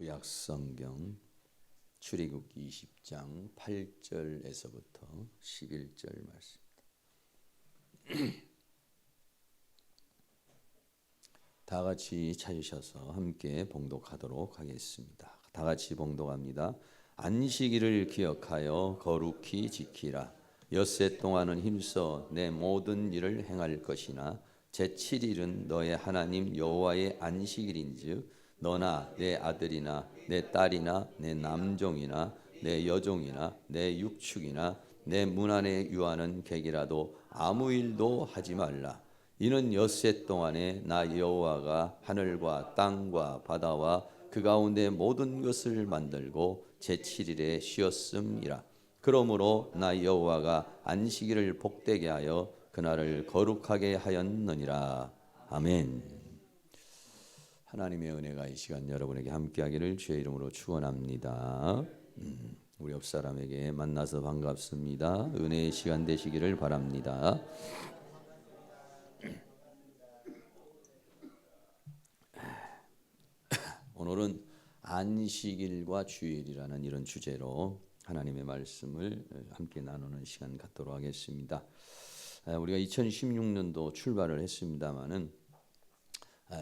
구약성경 출애굽기 20장 8절에서부터 11절 말씀. 다 같이 찾으셔서 함께 봉독하도록 하겠습니다. 다 같이 봉독합니다. 안식일을 기억하여 거룩히 지키라. 엿새 동안은 힘써 내 모든 일을 행할 것이나 제7일은 너의 하나님 여호와의 안식일인즉 너나 내 아들이나 내 딸이나 내 남종이나 내 여종이나 내 육축이나 내 문 안에 유하는 객이라도 아무 일도 하지 말라. 이는 엿새 동안에 나 여호와가 하늘과 땅과 바다와 그 가운데 모든 것을 만들고 제7일에 쉬었음이라. 그러므로 나 여호와가 안식일을 복되게 하여 그날을 거룩하게 하였느니라. 아멘. 하나님의 은혜가 이 시간 여러분에게 함께하기를 주의 이름으로 축원합니다. 우리 옆 사람에게 만나서 반갑습니다. 은혜의 시간 되시기를 바랍니다. 오늘은 안식일과 주일이라는 이런 주제로 하나님의 말씀을 함께 나누는 시간 갖도록 하겠습니다. 우리가 2016년도 출발을 했습니다마는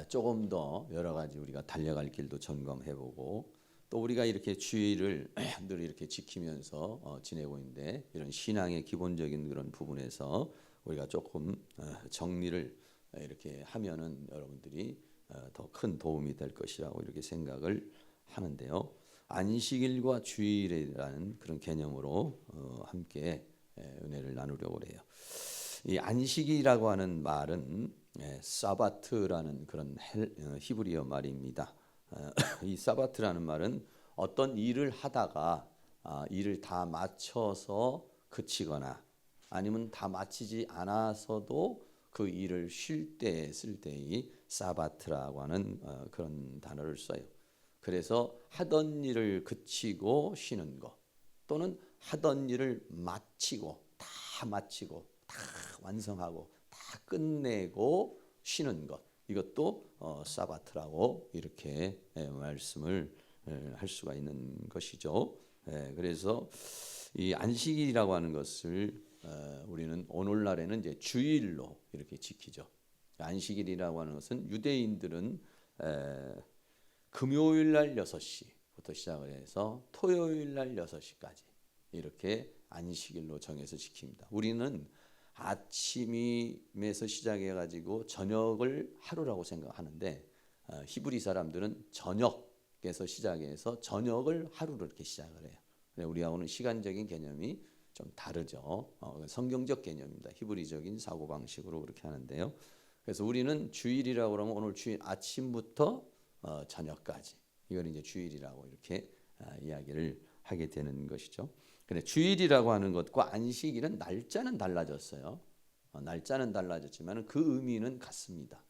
조금 더 여러 가지 우리가 달려갈 길도 점검해보고 또 우리가 이렇게 주일을 늘 이렇게 지키면서 지내고 있는데 이런 신앙의 기본적인 그런 부분에서 우리가 조금 정리를 이렇게 하면은 여러분들이 더 큰 도움이 될 것이라고 이렇게 생각을 하는데요. 안식일과 주일이라는 그런 개념으로 함께 은혜를 나누려고 해요. 이 안식이라고 하는 말은 사바트라는 그런 히브리어 말입니다. 이 사바트라는 말은 어떤 일을 하다가 일을 다 마쳐서 그치거나 아니면 다 마치지 않아서도 그 일을 쉴 때 쓸 때의 사바트라고 하는 그런 단어를 써요. 그래서 하던 일을 그치고 쉬는 것 또는 하던 일을 마치고 다 완성하고 다 끝내고 쉬는 것 이것도 사바트라고 이렇게 말씀을 할 수가 있는 것이죠. 그래서 이 안식일이라고 하는 것을 우리는 오늘날에는 이제 주일로 이렇게 지키죠. 안식일이라고 하는 것은 유대인들은 금요일 날 6시부터 시작을 해서 토요일 날 6시까지 이렇게 안식일로 정해서 지킵니다. 우리는 아침에서 시작해 가지고 저녁을 하루라고 생각하는데 히브리 사람들은 저녁에서 시작해서 저녁을 하루로 이렇게 시작을 해요. 우리하고는 시간적인 개념이 좀 다르죠. 성경적 개념입니다. 히브리적인 사고방식으로 그렇게 하는데요. 그래서 우리는 주일이라고 그러면 오늘 주일 아침부터 저녁까지 이걸 이제 주일이라고 이렇게 이야기를 하게 되는 것이죠. 근데 주일이라고 하는 것과 안식일은 날짜는 달라졌어요. 날짜는 달라졌지만 그 의미는 같습니다.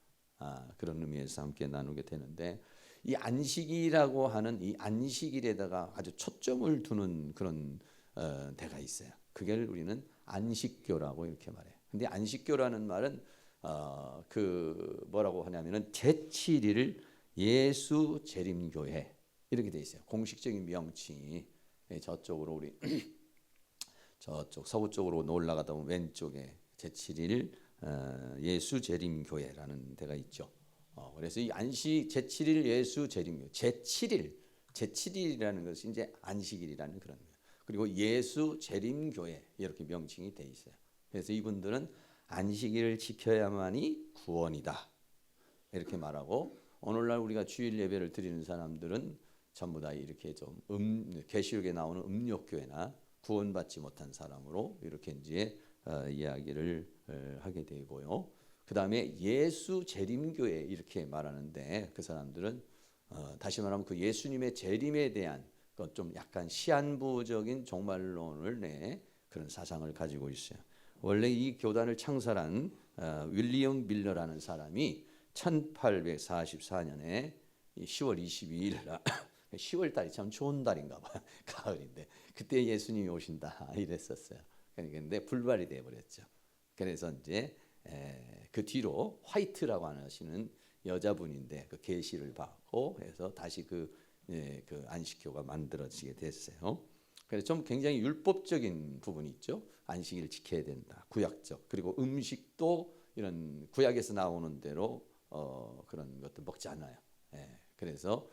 그런 의미에서 함께 나누게 되는데 이 안식일이라고 하는 이 안식일에다가 아주 초점을 두는 그런 데가 있어요. 그걸 우리는 안식교라고 이렇게 말해요. 근데 안식교라는 말은 그 뭐라고 하냐면은 제7일 예수 재림교회 이렇게 돼 있어요. 공식적인 명칭이 저쪽으로 우리 저쪽 서부 쪽으로 올라가다 보면 왼쪽에 제7일 예수 재림교회라는 데가 있죠. 그래서 이 안식 제7일 예수 재림교회 제7일이라는 것이 이제 안식일이라는 그런 거예요. 그리고 예수 재림교회 이렇게 명칭이 돼 있어요. 그래서 이분들은 안식일을 지켜야만이 구원이다 이렇게 말하고 오늘날 우리가 주일 예배를 드리는 사람들은 전부 다 이렇게 좀 계시록에 나오는 음욕교회나 구원받지 못한 사람으로 이렇게 이제 이야기를 하게 되고요. 그 다음에 예수 재림교회 이렇게 말하는데 그 사람들은 다시 말하면 그 예수님의 재림에 대한 좀 약간 시한부적인 종말론을 내 그런 사상을 가지고 있어요. 원래 이 교단을 창설한 윌리엄 밀러라는 사람이 1844년에 10월 22일 날 10월 달이 참 좋은 달인가 봐. 가을인데 그때 예수님이 오신다 이랬었어요. 그런데 불발이 돼 버렸죠. 그래서 이제 그 뒤로 화이트라고 하시는 여자분인데 그 계시를 받고 해서 다시 그 그 안식교가 만들어지게 됐어요. 그래서 좀 굉장히 율법적인 부분이 있죠. 안식일을 지켜야 된다. 구약적. 그리고 음식도 이런 구약에서 나오는 대로 그런 것도 먹지 않아요. 그래서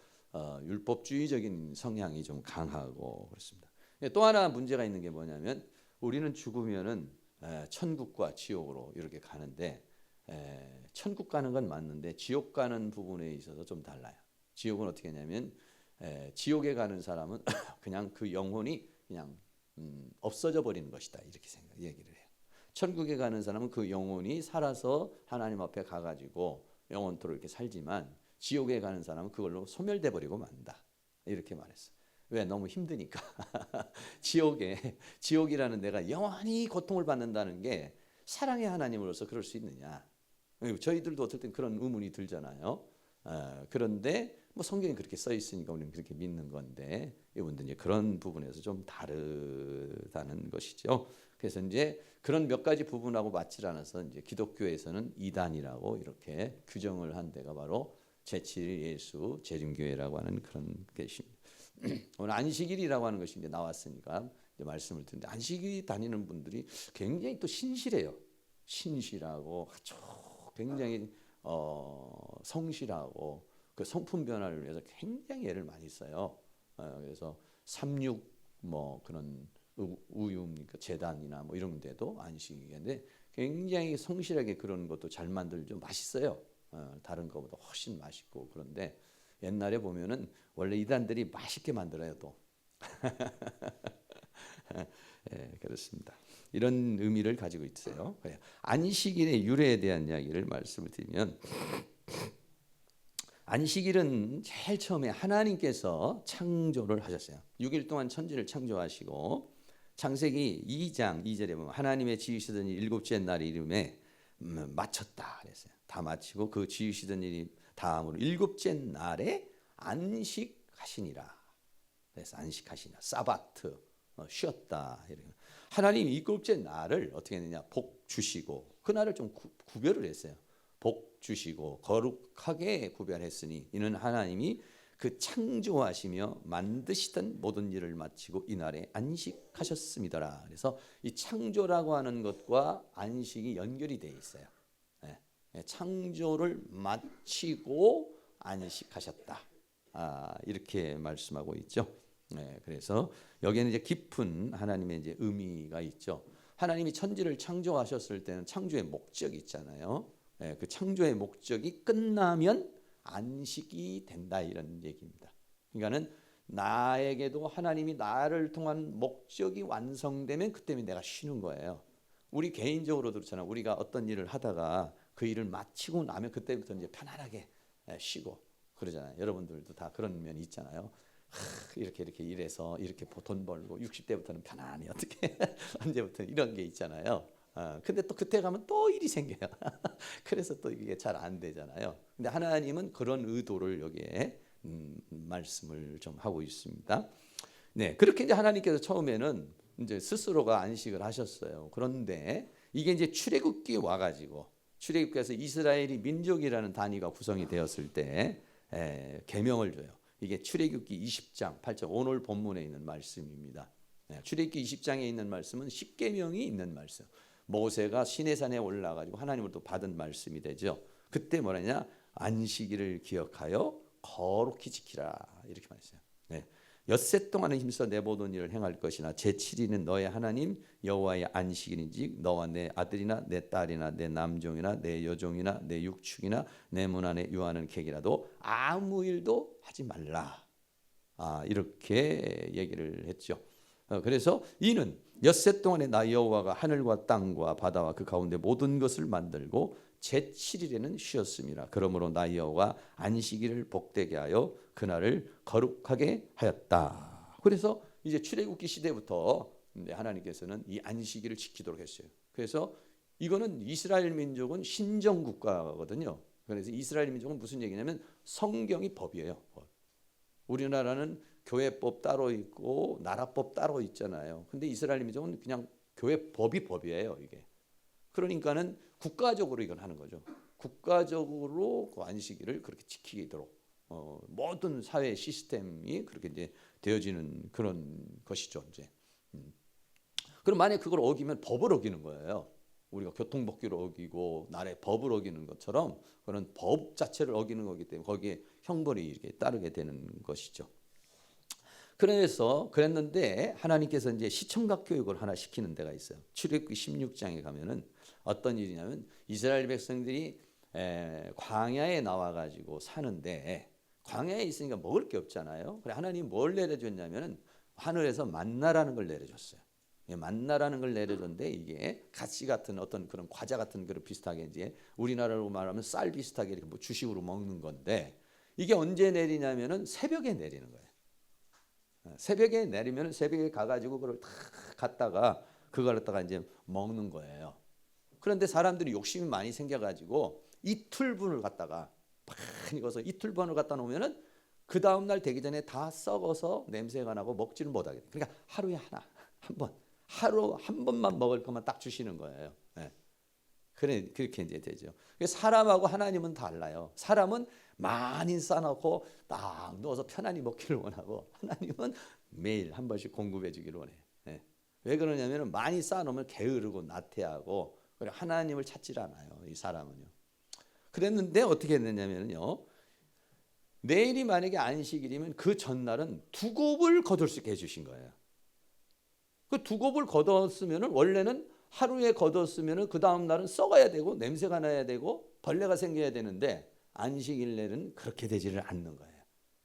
율법주의적인 성향이 좀 강하고 그렇습니다. 또 하나 문제가 있는 게 뭐냐면 우리는 죽으면은 천국과 지옥으로 이렇게 가는데 천국 가는 건 맞는데 지옥 가는 부분에 있어서 좀 달라요. 지옥은 어떻게 하냐면 지옥에 가는 사람은 그냥 그 영혼이 그냥 없어져 버리는 것이다 이렇게 얘기를 해요. 천국에 가는 사람은 그 영혼이 살아서 하나님 앞에 가가지고 영원토록 이렇게 살지만 지옥에 가는 사람은 그걸로 소멸돼 버리고 만다 이렇게 말했어. 왜? 너무 힘드니까. 지옥이라는 내가 영원히 고통을 받는다는 게 사랑의 하나님으로서 그럴 수 있느냐? 저희들도 어떨 땐 그런 의문이 들잖아요. 그런데 뭐 성경에 그렇게 써 있으니까 우리는 그렇게 믿는 건데 이분들 이제 그런 부분에서 좀 다르다는 것이죠. 그래서 이제 그런 몇 가지 부분하고 맞질 않아서 이제 기독교에서는 이단이라고 이렇게 규정을 한 데가 바로 제7일 예수 재림교회라고 하는 그런 것입니다. 오늘 안식일이라고 하는 것이 이제 나왔으니까 이제 말씀을 드리는데 안식일 다니는 분들이 굉장히 또 신실해요. 신실하고 아주 굉장히 성실하고 그 성품 변화를 위해서 굉장히 애를 많이 써요. 그래서 36 뭐 그런 우유입니까 재단이나 뭐 이런 데도 안식일인데 굉장히 성실하게 그런 것도 잘 만들죠. 맛있어요. 다른 것보다 훨씬 맛있고 그런데 옛날에 보면은 원래 이단들이 맛있게 만들어요 또. 그렇습니다. 이런 의미를 가지고 있어요. 안식일의 유래에 대한 이야기를 말씀을 드리면 안식일은 제일 처음에 하나님께서 창조를 하셨어요. 6일 동안 천지를 창조하시고 창세기 2장 2절에 보면 하나님의 지으시던 일 일곱째 날 이름에 마쳤다 그랬어요. 다 마치고 그 지으시던 일이 다음으로 일곱째 날에 안식하시니라. 그래서 안식하시니라. 사바트 쉬었다. 하나님이 일곱째 날을 어떻게 했느냐? 복 주시고 그 날을 좀 구별을 했어요. 복 주시고 거룩하게 구별했으니 이는 하나님이 그 창조하시며 만드시던 모든 일을 마치고 이날에 안식하셨습니다라. 그래서 이 창조라고 하는 것과 안식이 연결이 돼 있어요. 창조를 마치고 안식하셨다. 이렇게 말씀하고 있죠. 그래서 여기에는 이제 깊은 하나님의 이제 의미가 있죠. 하나님이 천지를 창조하셨을 때는 창조의 목적이 있잖아요. 그 창조의 목적이 끝나면 안식이 된다 이런 얘기입니다. 그러니까는 나에게도 하나님이 나를 통한 목적이 완성되면 그때면 내가 쉬는 거예요. 우리 개인적으로도 그렇잖아요. 우리가 어떤 일을 하다가 그 일을 마치고 나면 그때부터 이제 편안하게 쉬고 그러잖아요. 여러분들도 다 그런 면이 있잖아요. 이렇게 일해서 이렇게 돈 벌고 60대부터는 편안히 어떻게 언제부터 이런 게 있잖아요. 근데 또 그때 가면 또 일이 생겨요. 그래서 또 이게 잘 안 되잖아요. 근데 하나님은 그런 의도를 여기에 말씀을 좀 하고 있습니다. 네, 그렇게 이제 하나님께서 처음에는 이제 스스로가 안식을 하셨어요. 그런데 이게 이제 출애굽기에 와가지고 출애굽기에서 이스라엘이 민족이라는 단위가 구성이 되었을 때 계명을 줘요. 이게 출애굽기 20장 8절 오늘 본문에 있는 말씀입니다. 출애굽기 20장에 있는 말씀은 십계명이 있는 말씀. 모세가 시내산에 올라가지고 하나님으로부터 받은 말씀이 되죠. 그때 뭐라냐? 안식일을 기억하여 거룩히 지키라 이렇게 말했어요. 엿새 동안은 힘써 내 모든 일을 행할 것이나 제7일은 너의 하나님 여호와의 안식일인지 너와 내 아들이나 내 딸이나 내 남종이나 내 여종이나 내 육축이나 내 문 안에 유하는 객이라도 아무 일도 하지 말라. 이렇게 얘기를 했죠. 그래서 이는 엿새 동안에 나 여호와가 하늘과 땅과 바다와 그 가운데 모든 것을 만들고 제7일에는 쉬었음이라. 그러므로 나 여호와 안식일을 복되게 하여 그날을 거룩하게 하였다. 그래서 이제 출애굽기 시대부터 하나님께서는 이 안식일을 지키도록 했어요. 그래서 이거는 이스라엘 민족은 신정 국가거든요. 그래서 이스라엘 민족은 무슨 얘기냐면 성경이 법이에요. 우리나라는 교회법 따로 있고 나라법 따로 있잖아요. 근데 이스라엘 민족은 그냥 교회법이 법이에요, 이게. 그러니까는 국가적으로 이건 하는 거죠. 국가적으로 그 안식일을 그렇게 지키도록 모든 사회 시스템이 그렇게 이제 되어지는 그런 것이죠. 이제. 그럼 만약 그걸 어기면 법을 어기는 거예요. 우리가 교통법규를 어기고 나라의 법을 어기는 것처럼 그런 법 자체를 어기는 거기 때문에 거기에 형벌이 이렇게 따르게 되는 것이죠. 그래서 그랬는데 하나님께서 이제 시청각 교육을 하나 시키는 데가 있어요. 출애굽기 16장에 가면은 어떤 일이냐면 이스라엘 백성들이 광야에 나와 가지고 사는데 광야에 있으니까 먹을 게 없잖아요. 그래 하나님 뭘 내려줬냐면은 하늘에서 만나라는 걸 내려줬어요. 만나라는 걸 내려줬는데 이게 가시 같은 어떤 그런 과자 같은 그런 비슷하게 이제 우리나라로 말하면 쌀 비슷하게 이렇게 뭐 주식으로 먹는 건데 이게 언제 내리냐면은 새벽에 내리는 거예요. 새벽에 내리면 새벽에 가가지고 그걸 다 갖다가 그걸 갖다가 이제 먹는 거예요. 그런데 사람들이 욕심이 많이 생겨가지고 이틀분을 갖다가 많이 익어서 이틀분을 갖다 놓으면은 그 다음 날 되기 전에 다 썩어서 냄새가 나고 먹지를 못하게 돼. 그러니까 하루에 하루 한 번만 먹을 것만 딱 주시는 거예요. 네. 그렇게 이제 되죠. 사람하고 하나님은 달라요. 사람은 많이 싸놓고 딱 넣어서 편안히 먹기를 원하고 하나님은 매일 한 번씩 공급해 주기를 원해요. 네. 왜 그러냐면 많이 쌓아놓으면 게으르고 나태하고 하나님을 찾질 않아요. 이 사람은요. 그랬는데 어떻게 했느냐면요. 내일이 만약에 안식일이면 그 전날은 두 곱을 거둘 수 있게 해주신 거예요. 그 두 곱을 거뒀으면은 원래는 하루에 거뒀으면은 그 다음 날은 썩어야 되고 냄새가 나야 되고 벌레가 생겨야 되는데 안식일날은 그렇게 되지를 않는 거예요.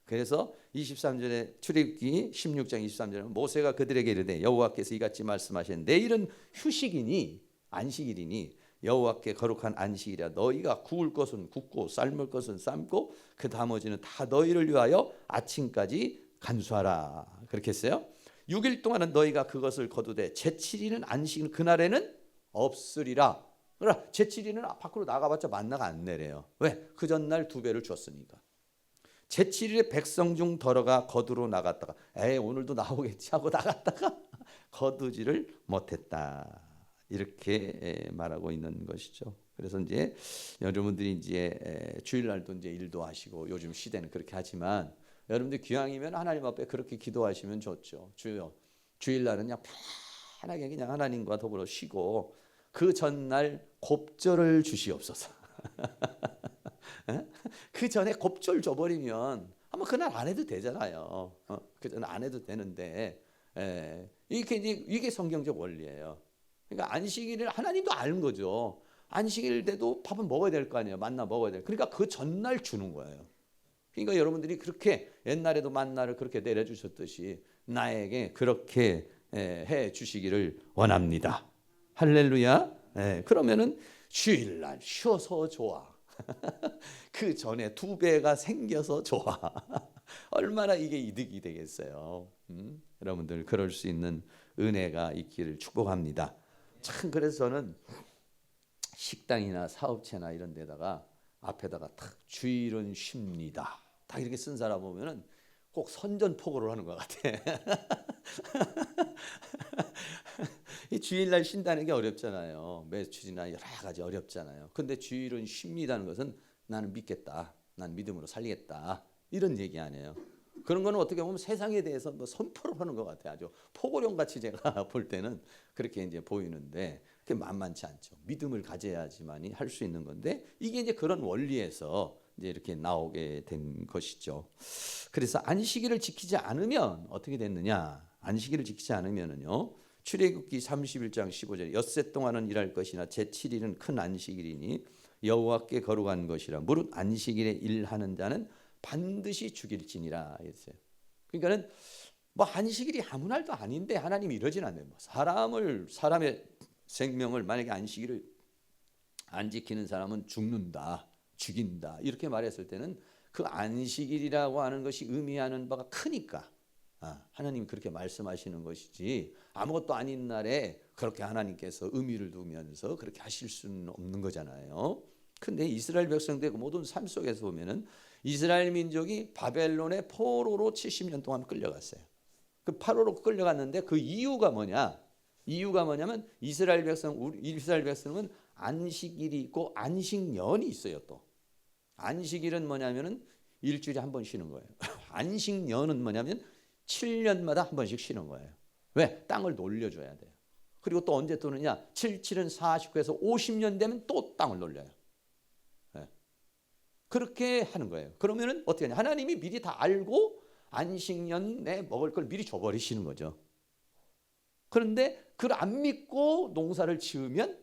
그래서 23절에 출애굽기 16장 23절에 모세가 그들에게 이르되 여호와께서 이같이 말씀하신 내일은 휴식이니 안식일이니 여호와께 거룩한 안식이라 너희가 구울 것은 굽고 삶을 것은 삶고 그 나머지는 다 너희를 위하여 아침까지 간수하라. 그렇게 했어요. 6일 동안은 너희가 그것을 거두되 제7일은 안식일 그날에는 없으리라. 그러나 제7일은 밖으로 나가봤자 만나가 안 내려요. 왜? 그 전날 2배를 줬으니까. 제7일에 백성 중 더러가 거두러 나갔다가 오늘도 나오겠지 하고 나갔다가 거두지를 못했다. 이렇게 말하고 있는 것이죠. 그래서 이제 여러분들이 이제 주일날도 이제 일도 하시고 요즘 시대는 그렇게 하지만 여러분들 기왕이면 하나님 앞에 그렇게 기도하시면 좋죠. 주여, 주일날은 그냥 편하게 그냥 하나님과 더불어 쉬고 그 전날 곱절을 주시옵소서. 그 전에 곱절 줘버리면 아마 그날 안 해도 되잖아요. 그 전에 안 해도 되는데 이게 성경적 원리예요. 그러니까 안식일을 하나님도 아는 거죠. 안식일 때도 밥은 먹어야 될 거 아니에요. 만나 먹어야 될. 그러니까 그 전날 주는 거예요. 그러니까 여러분들이 그렇게 옛날에도 만나를 그렇게 내려주셨듯이 나에게 그렇게 해 주시기를 원합니다. 할렐루야. 그러면은 주일날 쉬어서 좋아. 그 전에 2배가 생겨서 좋아. 얼마나 이게 이득이 되겠어요. 여러분들 그럴 수 있는 은혜가 있기를 축복합니다. 참 그래서 저는 식당이나 사업체나 이런 데다가 앞에다가 탁 주일은 쉽니다. 딱 이렇게 쓴 사람 보면은 꼭 선전포고를 하는 것 같아. 이 주일날 쉰다는 게 어렵잖아요. 매출이나 여러 가지 어렵잖아요. 근데 주일은 쉽니다는 것은 나는 믿겠다. 난 믿음으로 살리겠다. 이런 얘기 아니에요. 그런 거는 어떻게 보면 세상에 대해서 뭐 선포를 하는 것 같아요. 아주 포고령 같이 제가 볼 때는 그렇게 이제 보이는데 그게 만만치 않죠. 믿음을 가져야지만이 할 수 있는 건데 이게 이제 그런 원리에서 이제 이렇게 나오게 된 것이죠. 그래서 안식일을 지키지 않으면 어떻게 됐느냐? 안식일을 지키지 않으면은요. 출애굽기 31장 15절 엿새 동안은 일할 것이나 제7일은 큰 안식일이니 여호와께 거룩한 것이라 무릇 안식일에 일하는 자는 반드시 죽일지니라 했어요. 그러니까는 뭐 안식일이 아무 날도 아닌데 하나님이 이러진 않아요. 사람의 생명을 만약에 안식일을 안 지키는 사람은 죽는다, 죽인다 이렇게 말했을 때는 그 안식일이라고 하는 것이 의미하는 바가 크니까 하나님이 그렇게 말씀하시는 것이지 아무것도 아닌 날에 그렇게 하나님께서 의미를 두면서 그렇게 하실 수는 없는 거잖아요. 근데 이스라엘 백성들의 모든 삶 속에서 보면은 이스라엘 민족이 바벨론의 포로로 70년 동안 끌려갔어요. 그 포로로 끌려갔는데 그 이유가 뭐냐? 이유가 뭐냐면 이스라엘 백성은 안식일이 있고 안식년이 있어요. 또 안식일은 뭐냐면은 일주일에 한 번 쉬는 거예요. 안식년은 뭐냐면 7년마다 한 번씩 쉬는 거예요. 왜? 땅을 놀려줘야 돼요. 그리고 또 언제 뜨느냐? 77은 49에서 50년 되면 또 땅을 놀려요. 네. 그렇게 하는 거예요. 그러면은 어떻게 하냐? 하나님이 미리 다 알고 안식년에 먹을 걸 미리 줘버리시는 거죠. 그런데 그걸 안 믿고 농사를 지으면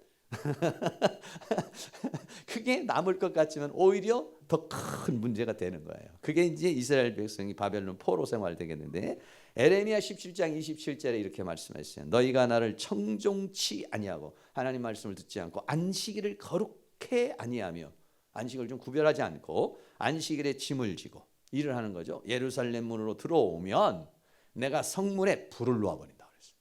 그게 남을 것 같지만 오히려 더 큰 문제가 되는 거예요. 그게 이제 이스라엘 백성이 바벨론 포로 생활 되겠는데, 에레미야 17장 27절에 이렇게 말씀하셨어요. 너희가 나를 청종치 아니하고, 하나님 말씀을 듣지 않고 안식일을 거룩해 아니하며, 안식을 좀 구별하지 않고 안식일에 짐을 지고 일을 하는 거죠. 예루살렘 문으로 들어오면 내가 성문에 불을 놓아버린다 그랬어요.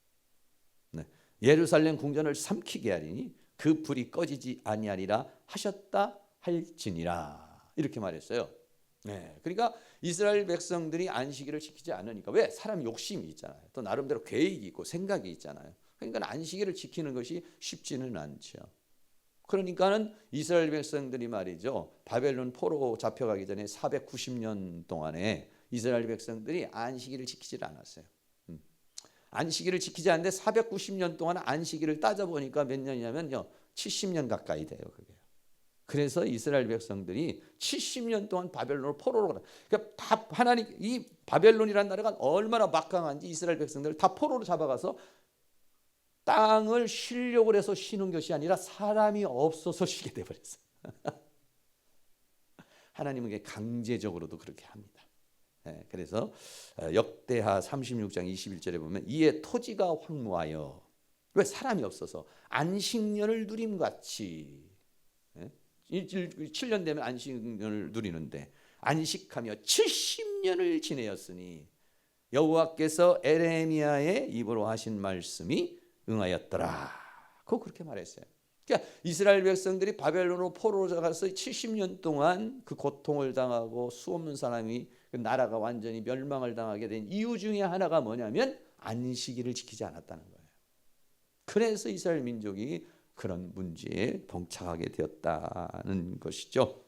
네. 예루살렘 궁전을 삼키게 하리니 그 불이 꺼지지 아니하리라 하셨다 할지니라, 이렇게 말했어요. 네, 그러니까 이스라엘 백성들이 안식일을 지키지 않으니까, 왜? 사람 욕심이 있잖아요. 또 나름대로 계획이 있고 생각이 있잖아요. 그러니까 안식일을 지키는 것이 쉽지는 않죠. 그러니까는 이스라엘 백성들이 말이죠, 바벨론 포로 잡혀가기 전에 490년 동안에 이스라엘 백성들이 안식일을 지키지 않았어요. 안식일을 지키지 않는데 490년 동안 안식일을 따져보니까 몇 년이냐면요, 70년 가까이 돼요. 그게. 그래서 이스라엘 백성들이 70년 동안 바벨론으로 포로로 가다. 그러니까 다 하나님, 이 바벨론이라는 나라가 얼마나 막강한지 이스라엘 백성들을 다 포로로 잡아가서 땅을 쉬려고 해서 쉬는 것이 아니라 사람이 없어서 쉬게 돼버렸어요. 하나님은 그게 강제적으로도 그렇게 합니다. 네, 그래서 역대하 36장 21절에 보면 이에 토지가 황무하여, 왜? 사람이 없어서 안식년을 누림같이, 7년 되면 안식년을 누리는데 안식하며 70년을 지내었으니 여호와께서 에레미야의 입으로 하신 말씀이 응하였더라. 그렇게 말했어요. 그러니까 이스라엘 백성들이 바벨론으로 포로로 가서 70년 동안 그 고통을 당하고 수 없는 사람이, 그 나라가 완전히 멸망을 당하게 된 이유 중에 하나가 뭐냐면 안식일을 지키지 않았다는 거예요. 그래서 이스라엘 민족이 그런 문제에 봉착하게 되었다는 것이죠.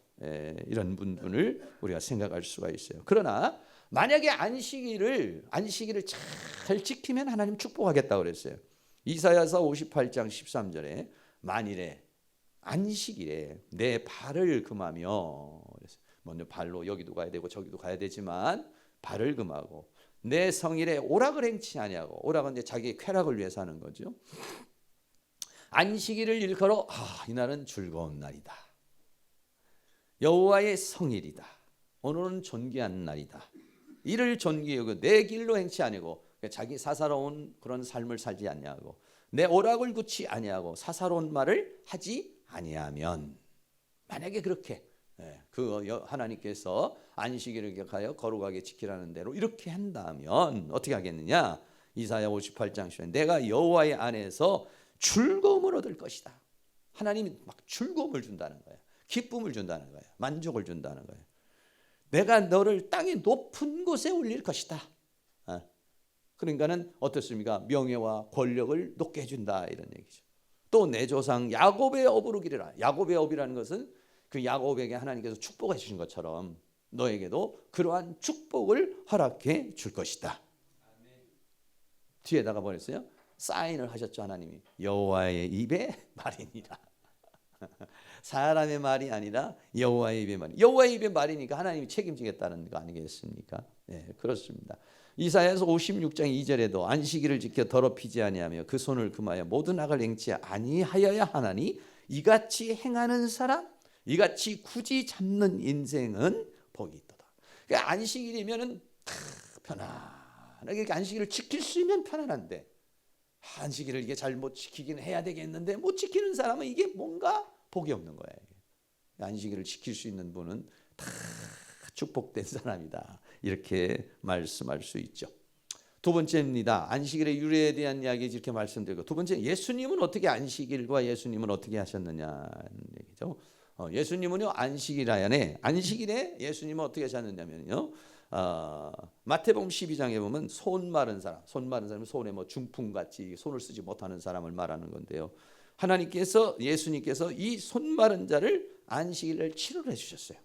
이런 부분을 우리가 생각할 수가 있어요. 그러나 만약에 안식일을 잘 지키면 하나님 축복하겠다고 그랬어요. 이사야서 58장 13절에 만일에 안식일에 내 발을 금하며, 먼저 발로 여기도 가야 되고 저기도 가야 되지만 발을 금하고 내 성일에 오락을 행치 아니하고, 오락은 이제 자기의 쾌락을 위해서 하는 거죠. 안식일을 일컬어 이날은 즐거운 날이다, 여호와의 성일이다, 오늘은 존귀한 날이다, 이를 존귀히 여기고 내 길로 행치 아니고, 자기 사사로운 그런 삶을 살지 아니하고 내 오락을 굳지 아니하고 사사로운 말을 하지 아니하면, 만약에 그렇게 하나님께서 안식일을 기억하여 거룩하게 지키라는 대로 이렇게 한다면 어떻게 하겠느냐? 이사야 58장 10절 내가 여호와의 안에서 즐거움을 얻을 것이다. 하나님이 막 즐거움을 준다는 거예요. 기쁨을 준다는 거예요. 만족을 준다는 거예요. 내가 너를 땅의 높은 곳에 올릴 것이다. 그러니까는 어떻습니까? 명예와 권력을 높게 해준다, 이런 얘기죠. 또 내 조상 야곱의 업으로 기르라. 야곱의 업이라는 것은 그 야곱에게 하나님께서 축복해 주신 것처럼 너에게도 그러한 축복을 허락해 줄 것이다. 뒤에다가 뭐랬어요? 사인을 하셨죠. 하나님이 여호와의 입의 말이니라. 사람의 말이 아니라 여호와의 입의 말. 여호와의 입의 말이니까 하나님이 책임지겠다는 거 아니겠습니까? 네, 그렇습니다. 이사야서 56장 2절에도 안식일을 지켜 더럽히지 아니하며 그 손을 금하여 모든 악을 행치 아니하여야 하나니 이같이 행하는 사람, 이같이 굳이 잡는 인생은 복이 있도다. 그러니까 안식일이면은 편안하게 안식일을 지킬 수 있으면 편안한데, 안식일을 이게 잘못 지키긴 해야 되겠는데 못 지키는 사람은 이게 뭔가 복이 없는 거예요. 안식일을 지킬 수 있는 분은 다 축복된 사람이다, 이렇게 말씀할 수 있죠. 두 번째입니다. 안식일의 유래에 대한 이야기 이렇게 말씀드리고, 두 번째, 예수님은 어떻게 안식일과 예수님은 어떻게 하셨느냐는 얘기죠. 예수님은요, 안식일에 예수님은 어떻게 하셨느냐면요, 마태복음 12장에 보면 손 마른 사람은 손에 뭐 중풍같이 손을 쓰지 못하는 사람을 말하는 건데요. 예수님께서 이 손 마른 자를 안식일을 치료를 해주셨어요.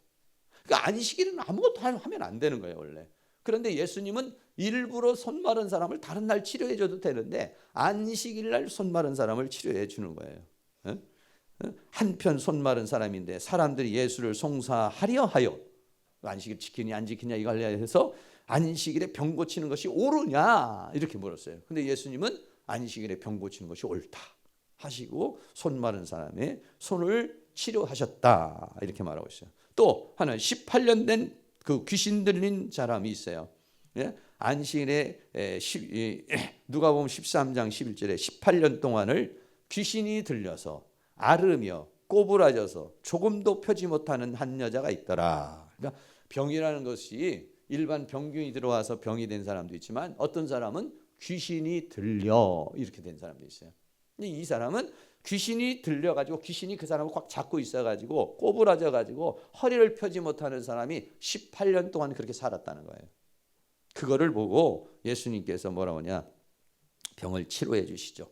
그러니까 안식일은 아무것도 하면 안 되는 거예요 원래. 그런데 예수님은 일부러 손 마른 사람을 다른 날 치료해 줘도 되는데 안식일 날 손 마른 사람을 치료해 주는 거예요. 한편 손 마른 사람인데 사람들이 예수를 송사하려 하여 안식일 지키냐 안 지키냐 이거 하려 해서 안식일에 병 고치는 것이 옳으냐 이렇게 물었어요. 근데 예수님은 안식일에 병 고치는 것이 옳다 하시고 손 마른 사람의 손을 치료하셨다 이렇게 말하고 있어요. 또 하나 18년 된 그 귀신 들린 사람이 있어요. 안식일에 누가복음 13장 11절에 18년 동안을 귀신이 들려서 앓으며 꼬부라져서 조금도 펴지 못하는 한 여자가 있더라. 그러니까 병이라는 것이 일반 병균이 들어와서 병이 된 사람도 있지만 어떤 사람은 귀신이 들려 이렇게 된 사람도 있어요. 근데 이 사람은 귀신이 들려가지고 귀신이 그 사람을 꽉 잡고 있어가지고 꼬부라져가지고 허리를 펴지 못하는 사람이 18년 동안 그렇게 살았다는 거예요. 그거를 보고 예수님께서 뭐라고 하냐, 병을 치료해 주시죠.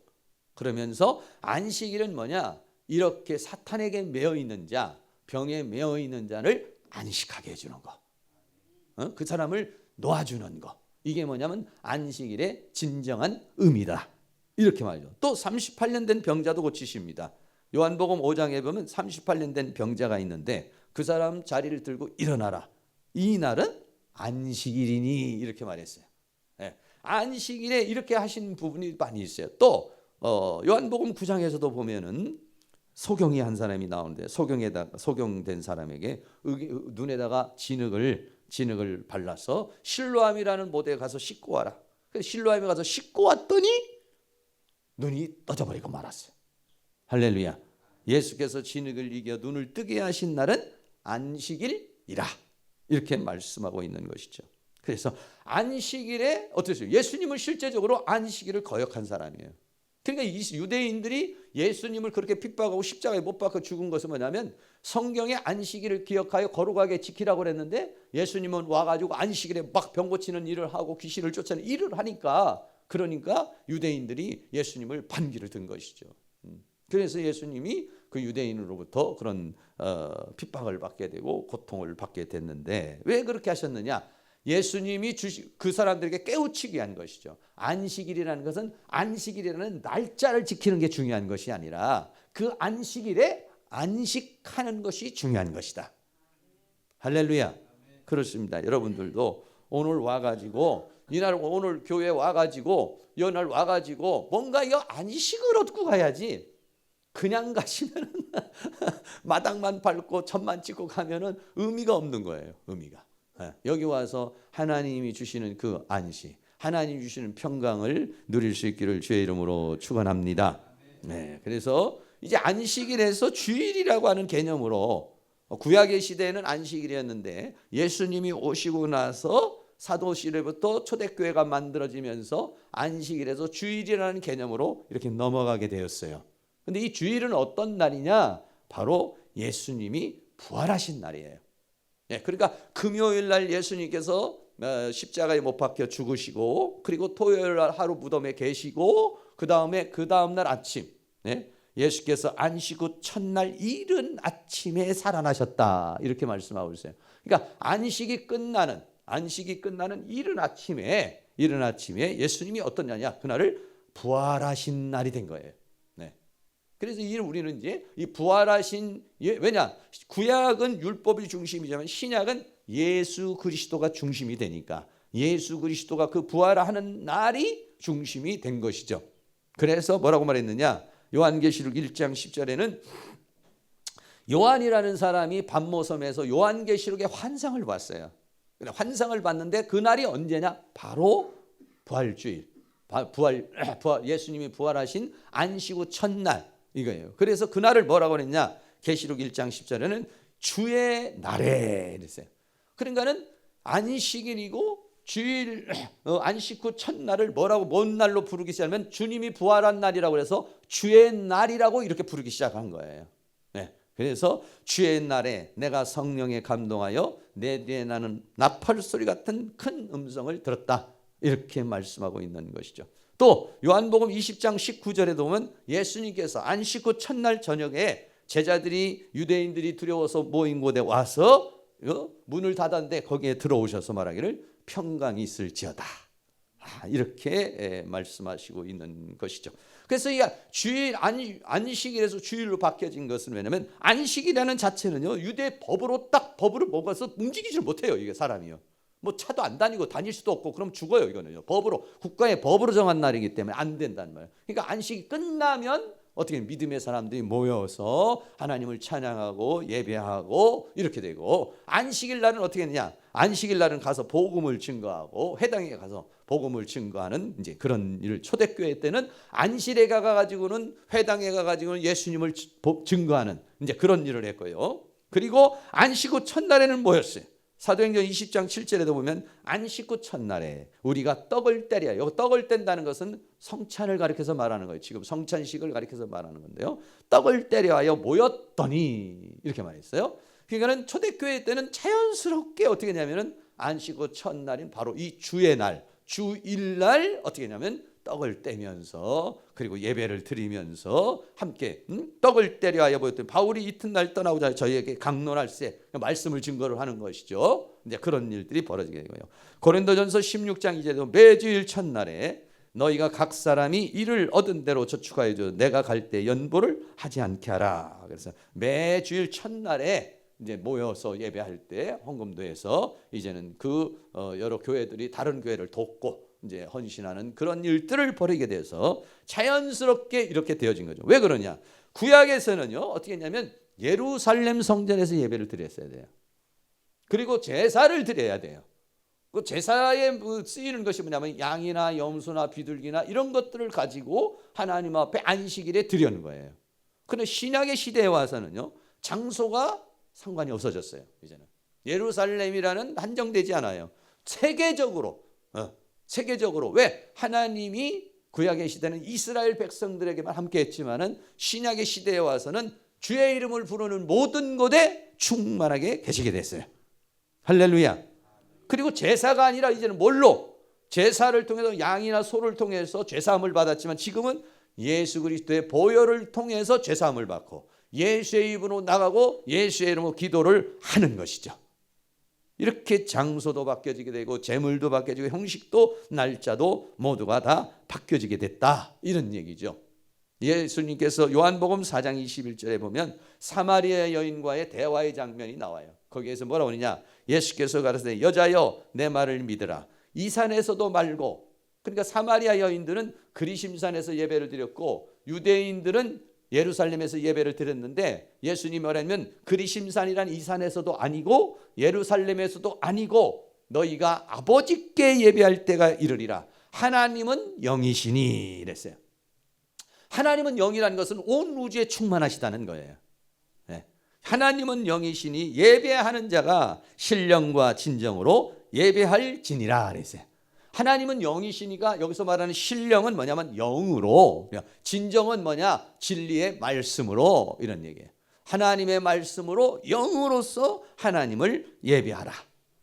그러면서 안식일은 뭐냐, 이렇게 사탄에게 매여 있는 자, 병에 매여 있는 자를 안식하게 해주는 거, 그 사람을 놓아주는 거, 이게 뭐냐면 안식일의 진정한 의미다 이렇게 말이죠. 또 38년 된 병자도 고치십니다. 요한복음 5장에 보면 38년 된 병자가 있는데 그 사람 자리를 들고 일어나라, 이 날은 안식일이니 이렇게 말했어요. 안식일에 이렇게 하신 부분이 많이 있어요. 또 요한복음 9장에서도 보면은 소경이 한 사람이 나오는데 소경된 사람에게 눈에다가 진흙을 발라서 실로암이라는 모대에 가서 씻고 와라. 실로암에 가서 씻고 왔더니 눈이 떠져버리고 말았어요. 할렐루야. 예수께서 진흙을 이겨 눈을 뜨게 하신 날은 안식일이라 이렇게 말씀하고 있는 것이죠. 그래서 안식일에 어떠세요? 예수님은 실제적으로 안식일을 거역한 사람이에요. 그러니까 이 유대인들이 예수님을 그렇게 핍박하고 십자가에 못 박혀 죽은 것은 뭐냐면 성경의 안식일을 기억하여 거룩하게 지키라고 그랬는데 예수님은 와가지고 안식일에 막 병 고치는 일을 하고 귀신을 쫓아내는 일을 하니까, 그러니까 유대인들이 예수님을 반기를 든 것이죠. 그래서 예수님이 그 유대인으로부터 그런 핍박을 받게 되고 고통을 받게 됐는데, 왜 그렇게 하셨느냐? 예수님이 그 사람들에게 깨우치게 한 것이죠. 안식일이라는 것은 안식일이라는 날짜를 지키는 게 중요한 것이 아니라 그 안식일에 안식하는 것이 중요한 것이다. 할렐루야. 그렇습니다. 여러분들도 오늘 와가지고 이날 오늘 교회 와가지고 이날 와가지고 뭔가 이거 안식을 얻고 가야지. 그냥 가시면 마당만 밟고 천만 찍고 가면은 의미가 없는 거예요. 의미가. 여기 와서 하나님이 주시는 그 안식, 하나님이 주시는 평강을 누릴 수 있기를 주의 이름으로 축원합니다. 네, 그래서 이제 안식일에서 주일이라고 하는 개념으로, 구약의 시대에는 안식일이었는데 예수님이 오시고 나서 사도시대부터 초대교회가 만들어지면서 안식일에서 주일이라는 개념으로 이렇게 넘어가게 되었어요. 근데 이 주일은 어떤 날이냐? 바로 예수님이 부활하신 날이에요. 그러니까 금요일 날 예수님께서 십자가에 못 박혀 죽으시고, 그리고 토요일 날 하루 무덤에 계시고, 그 다음 날 아침 예수께서 안식 후 첫날 이른 아침에 살아나셨다 이렇게 말씀하고 있어요. 그러니까 안식이 끝나는 이른 아침에 예수님이 어떤 날이냐? 그날을 부활하신 날이 된 거예요. 그래서 우리는 이제 이 부활하신, 왜냐? 구약은 율법이 중심이지만 신약은 예수 그리스도가 중심이 되니까 예수 그리스도가 그 부활하는 날이 중심이 된 것이죠. 그래서 뭐라고 말했느냐? 요한계시록 1장 10절에는 요한이라는 사람이 반모섬에서 요한계시록의 환상을 봤어요. 환상을 봤는데 그날이 언제냐? 바로 부활주일, 예수님이 부활하신 안식 후 첫날 이거예요. 그래서 그날을 뭐라고 했냐? 계시록 1장 10절에는 주의 날에 그랬어요. 그러니까는 안식일이고 주일, 안식 후 첫날을 뭔 날로 부르기 시작하면 주님이 부활한 날이라고 해서 주의 날이라고 이렇게 부르기 시작한 거예요. 그래서 주의 날에 내가 성령에 감동하여 내 뒤에 나는 나팔 소리 같은 큰 음성을 들었다 이렇게 말씀하고 있는 것이죠. 또 요한복음 20장 19절에 보면 예수님께서 안식 후 첫날 저녁에 제자들이 유대인들이 두려워서 모인 곳에 와서 문을 닫았는데 거기에 들어오셔서 말하기를 평강이 있을지어다. 이렇게 말씀하시고 있는 것이죠. 그래서 이 주일 안식일에서 주일로 바뀌어진 것은 왜냐하면 안식일이라는 자체는요 유대 법으로 딱 법으로 먹어서 움직이질 못해요. 이게 사람이요. 뭐 차도 안 다니고 다닐 수도 없고 그럼 죽어요. 이거는요. 법으로 국가의 법으로 정한 날이기 때문에 안 된다는 말이에요. 그러니까 안식이 끝나면 어떻게 믿음의 사람들이 모여서 하나님을 찬양하고 예배하고 이렇게 되고, 안식일 날은 어떻게 했느냐? 안식일 날은 가서 복음을 증거하고 회당에 가서 복음을 증거하는 이제 그런 일을, 초대교회 때는 안식일에 가가지고는 회당에 가가지고는 예수님을 증거하는 이제 그런 일을 했고요. 그리고 안식 후 첫날에는 뭐였어요? 사도행전 20장 7절에도 보면 안식 후 첫날에 우리가 떡을 떼랴. 여기 떡을 뗀다는 것은 성찬을 가리켜서 말하는 거예요. 지금 성찬식을 가리켜서 말하는 건데요. 떡을 떼려 하여 모였더니 이렇게 말했어요. 그러니까는 초대교회 때는 자연스럽게 어떻게 했냐면은 안식 후 첫날인 바로 이 주의 날, 주일날 어떻게 했냐면 떡을 떼면서 그리고 예배를 드리면서 함께 떡을 떼려 하여 보였더니 바울이 이튿날 떠나고자 저희에게 강론할세 말씀을 증거를 하는 것이죠. 이제 그런 일들이 벌어지게 되고요. 고린도전서 16장 2절에도 매주일 첫날에 너희가 각 사람이 일을 얻은 대로 저축하여 줘 내가 갈 때 연보를 하지 않게 하라. 그래서 매주일 첫날에 이제 모여서 예배할 때 헌금도해서 이제는 그 여러 교회들이 다른 교회를 돕고 이제 헌신하는 그런 일들을 벌이게 돼서 자연스럽게 이렇게 되어진 거죠. 왜 그러냐? 구약에서는요 어떻게 했냐면 예루살렘 성전에서 예배를 드렸어야 돼요. 그리고 제사를 드려야 돼요. 그 제사에 쓰이는 것이 뭐냐면 양이나 염소나 비둘기나 이런 것들을 가지고 하나님 앞에 안식일에 드리는 거예요. 그런데 신약의 시대에 와서는요 장소가 상관이 없어졌어요. 이제는 예루살렘이라는 한정되지 않아요. 세계적으로 왜? 하나님이 구약의 시대는 이스라엘 백성들에게만 함께 했지만은 신약의 시대에 와서는 주의 이름을 부르는 모든 곳에 충만하게 계시게 됐어요. 할렐루야. 그리고 제사가 아니라 이제는 뭘로? 제사를 통해서 양이나 소를 통해서 죄사함을 받았지만 지금은 예수 그리스도의 보혈을 통해서 죄사함을 받고 예수의 이름으로 나가고 예수의 이름으로 기도를 하는 것이죠. 이렇게 장소도 바뀌어지게 되고 재물도 바뀌어지고 형식도 날짜도 모두가 다 바뀌어지게 됐다, 이런 얘기죠. 예수님께서 요한복음 4장 21절에 보면 사마리아 여인과의 대화의 장면이 나와요. 거기에서 뭐라고 하느냐? 예수께서 가라사대 여자여 내 말을 믿으라. 이 산에서도 말고, 그러니까 사마리아 여인들은 그리심산에서 예배를 드렸고 유대인들은 예루살렘에서 예배를 드렸는데 예수님이 말하면 그리심산이란 이 산에서도 아니고 예루살렘에서도 아니고 너희가 아버지께 예배할 때가 이르리라. 하나님은 영이시니 이랬어요. 하나님은 영이라는 것은 온 우주에 충만하시다는 거예요. 하나님은 영이시니 예배하는 자가 신령과 진정으로 예배할지니라 그랬어요. 하나님은 영이시니까 여기서 말하는 신령은 뭐냐면 영으로, 진정은 뭐냐? 진리의 말씀으로, 이런 얘기예요. 하나님의 말씀으로 영으로서 하나님을 예배하라.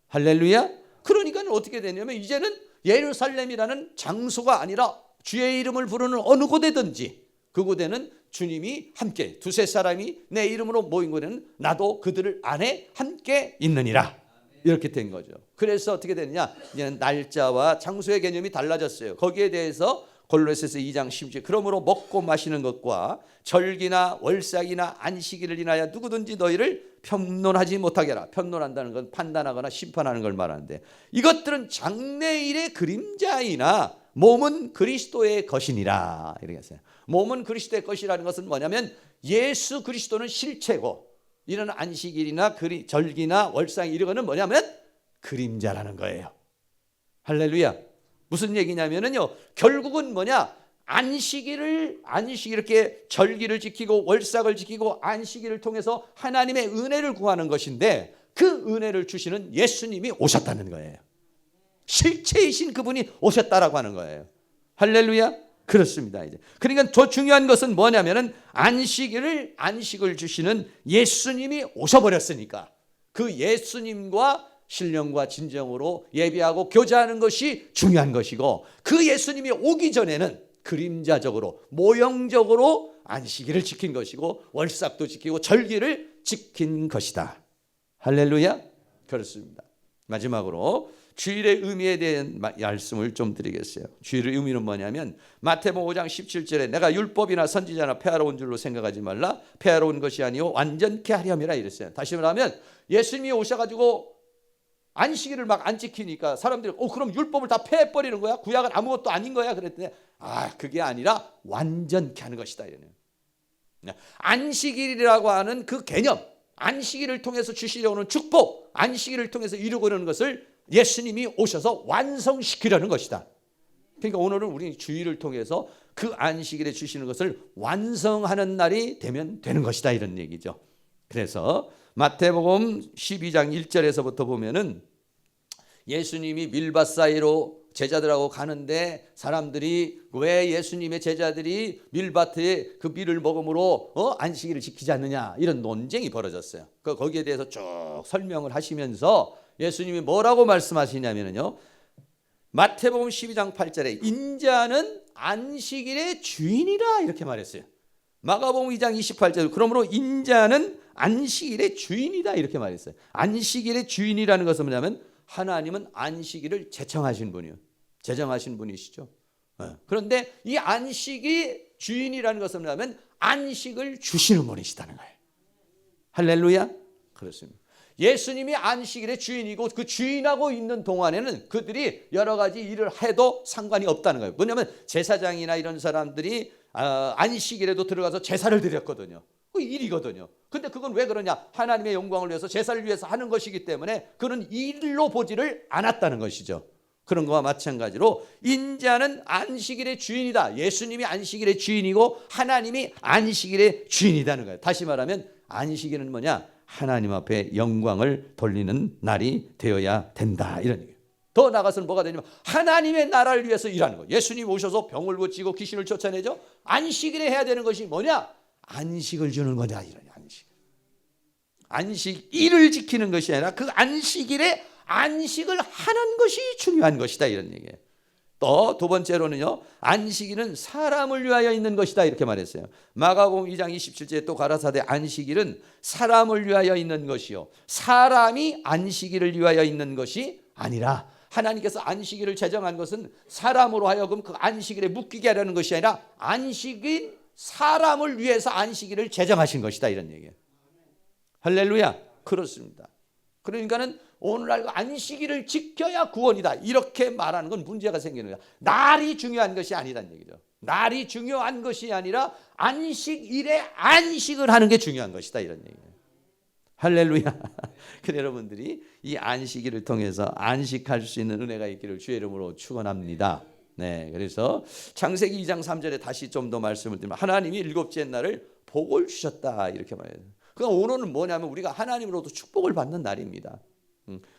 할렐루야. 그러니까 어떻게 되냐면 이제는 예루살렘이라는 장소가 아니라 주의 이름을 부르는 어느 곳에든지 그 곳에는 주님이 함께, 두세 사람이 내 이름으로 모인 곳에는 나도 그들 안에 함께 있느니라. 이렇게 된 거죠. 그래서 어떻게 되느냐? 이제는 날짜와 장소의 개념이 달라졌어요. 거기에 대해서 골로새서 2장 10절 그러므로 먹고 마시는 것과 절기나 월삭이나 안식일을 인하여 누구든지 너희를 편론하지 못하게 하라. 편론한다는 건 판단하거나 심판하는 걸 말하는데 이것들은 장래일의 그림자이나 몸은 그리스도의 것이니라. 이렇게 했어요. 몸은 그리스도의 것이라는 것은 뭐냐면 예수 그리스도는 실체고 이런 안식일이나 절기나 월상 이런 거는 뭐냐면 그림자라는 거예요. 할렐루야. 무슨 얘기냐면요 결국은 뭐냐? 안식일 이렇게 절기를 지키고 월삭을 지키고 안식일을 통해서 하나님의 은혜를 구하는 것인데 그 은혜를 주시는 예수님이 오셨다는 거예요. 실체이신 그분이 오셨다라고 하는 거예요. 할렐루야. 그렇습니다. 이제 그러니까 더 중요한 것은 뭐냐면은 안식을 주시는 예수님이 오셔버렸으니까 그 예수님과 신령과 진정으로 예배하고 교제하는 것이 중요한 것이고 그 예수님이 오기 전에는 그림자적으로 모형적으로 안식일을 지킨 것이고 월삭도 지키고 절기를 지킨 것이다. 할렐루야. 그렇습니다. 마지막으로 주일의 의미에 대한 말씀을 좀 드리겠어요. 주일의 의미는 뭐냐면 마태복음 5장 17절에 내가 율법이나 선지자나 폐하러 온 줄로 생각하지 말라. 폐하러 온 것이 아니요 완전케 하렴이라 이랬어요. 다시 말하면 예수님이 오셔가지고 안식일을 막 안 지키니까 사람들이 그럼 율법을 다 폐해버리는 거야? 구약은 아무것도 아닌 거야? 그랬더니 그게 아니라 완전케 하는 것이다. 이러네요. 안식일이라고 하는 그 개념, 안식일을 통해서 주시려는 축복, 안식일을 통해서 이루고는 것을 예수님이 오셔서 완성시키려는 것이다. 그러니까 오늘은 우리 주일을 통해서 그 안식일에 주시는 것을 완성하는 날이 되면 되는 것이다, 이런 얘기죠. 그래서 마태복음 12장 1절에서부터 보면은 예수님이 밀밭 사이로 제자들하고 가는데 사람들이 왜 예수님의 제자들이 밀밭에 그 밀을 먹음으로 안식일을 지키지 않느냐, 이런 논쟁이 벌어졌어요. 거기에 대해서 쭉 설명을 하시면서 예수님이 뭐라고 말씀하시냐면요, 마태복음 12장 8절에 인자는 안식일의 주인이라 이렇게 말했어요. 마가복음 2장 28절 그러므로 인자는 안식일의 주인이다 이렇게 말했어요. 안식일의 주인이라는 것은 뭐냐면 하나님은 안식일을 제정하신 분이요, 제정하신 분이시죠. 그런데 이 안식이 주인이라는 것은 뭐냐면 안식을 주시는 분이시다는 거예요. 할렐루야. 그렇습니다. 예수님이 안식일의 주인이고 그 주인하고 있는 동안에는 그들이 여러 가지 일을 해도 상관이 없다는 거예요. 뭐냐면 제사장이나 이런 사람들이 안식일에도 들어가서 제사를 드렸거든요. 그 일이거든요. 근데 그건 왜 그러냐? 하나님의 영광을 위해서, 제사를 위해서 하는 것이기 때문에 그는 일로 보지를 않았다는 것이죠. 그런 것과 마찬가지로 인자는 안식일의 주인이다. 예수님이 안식일의 주인이고 하나님이 안식일의 주인이라는 거예요. 다시 말하면 안식일은 뭐냐? 하나님 앞에 영광을 돌리는 날이 되어야 된다, 이런 얘기예요. 더 나아가서는 뭐가 되냐면 하나님의 나라를 위해서 일하는 거예요. 예수님 오셔서 병을 고치고 귀신을 쫓아내죠. 안식일에 해야 되는 것이 뭐냐? 안식을 주는 거냐, 이런 안식일을 지키는 것이 아니라 그 안식일에 안식을 하는 것이 중요한 것이다, 이런 얘기예요. 또 두 번째로는요, 안식일은 사람을 위하여 있는 것이다 이렇게 말했어요. 마가복음 2장 27절에 또 가라사대 안식일은 사람을 위하여 있는 것이요 사람이 안식일을 위하여 있는 것이 아니라, 하나님께서 안식일을 제정한 것은 사람으로 하여금 그 안식일에 묶이게 하려는 것이 아니라 안식일 사람을 위해서 안식일을 제정하신 것이다, 이런 얘기예요. 할렐루야. 그렇습니다. 그러니까는 오늘날 안식일을 지켜야 구원이다 이렇게 말하는 건 문제가 생기는 거야. 날이 중요한 것이 아니란 얘기죠. 날이 중요한 것이 아니라 안식일에 안식을 하는 게 중요한 것이다, 이런 얘기예요. 할렐루야. 그래 여러분들이 이 안식일을 통해서 안식할 수 있는 은혜가 있기를 주의 이름으로 축원합니다. 네, 그래서 창세기 2장 3절에 다시 좀 더 말씀을 드리면 하나님이 일곱째 날을 복을 주셨다 이렇게 말해요. 그러니까 오늘은 뭐냐면 우리가 하나님으로부터 축복을 받는 날입니다.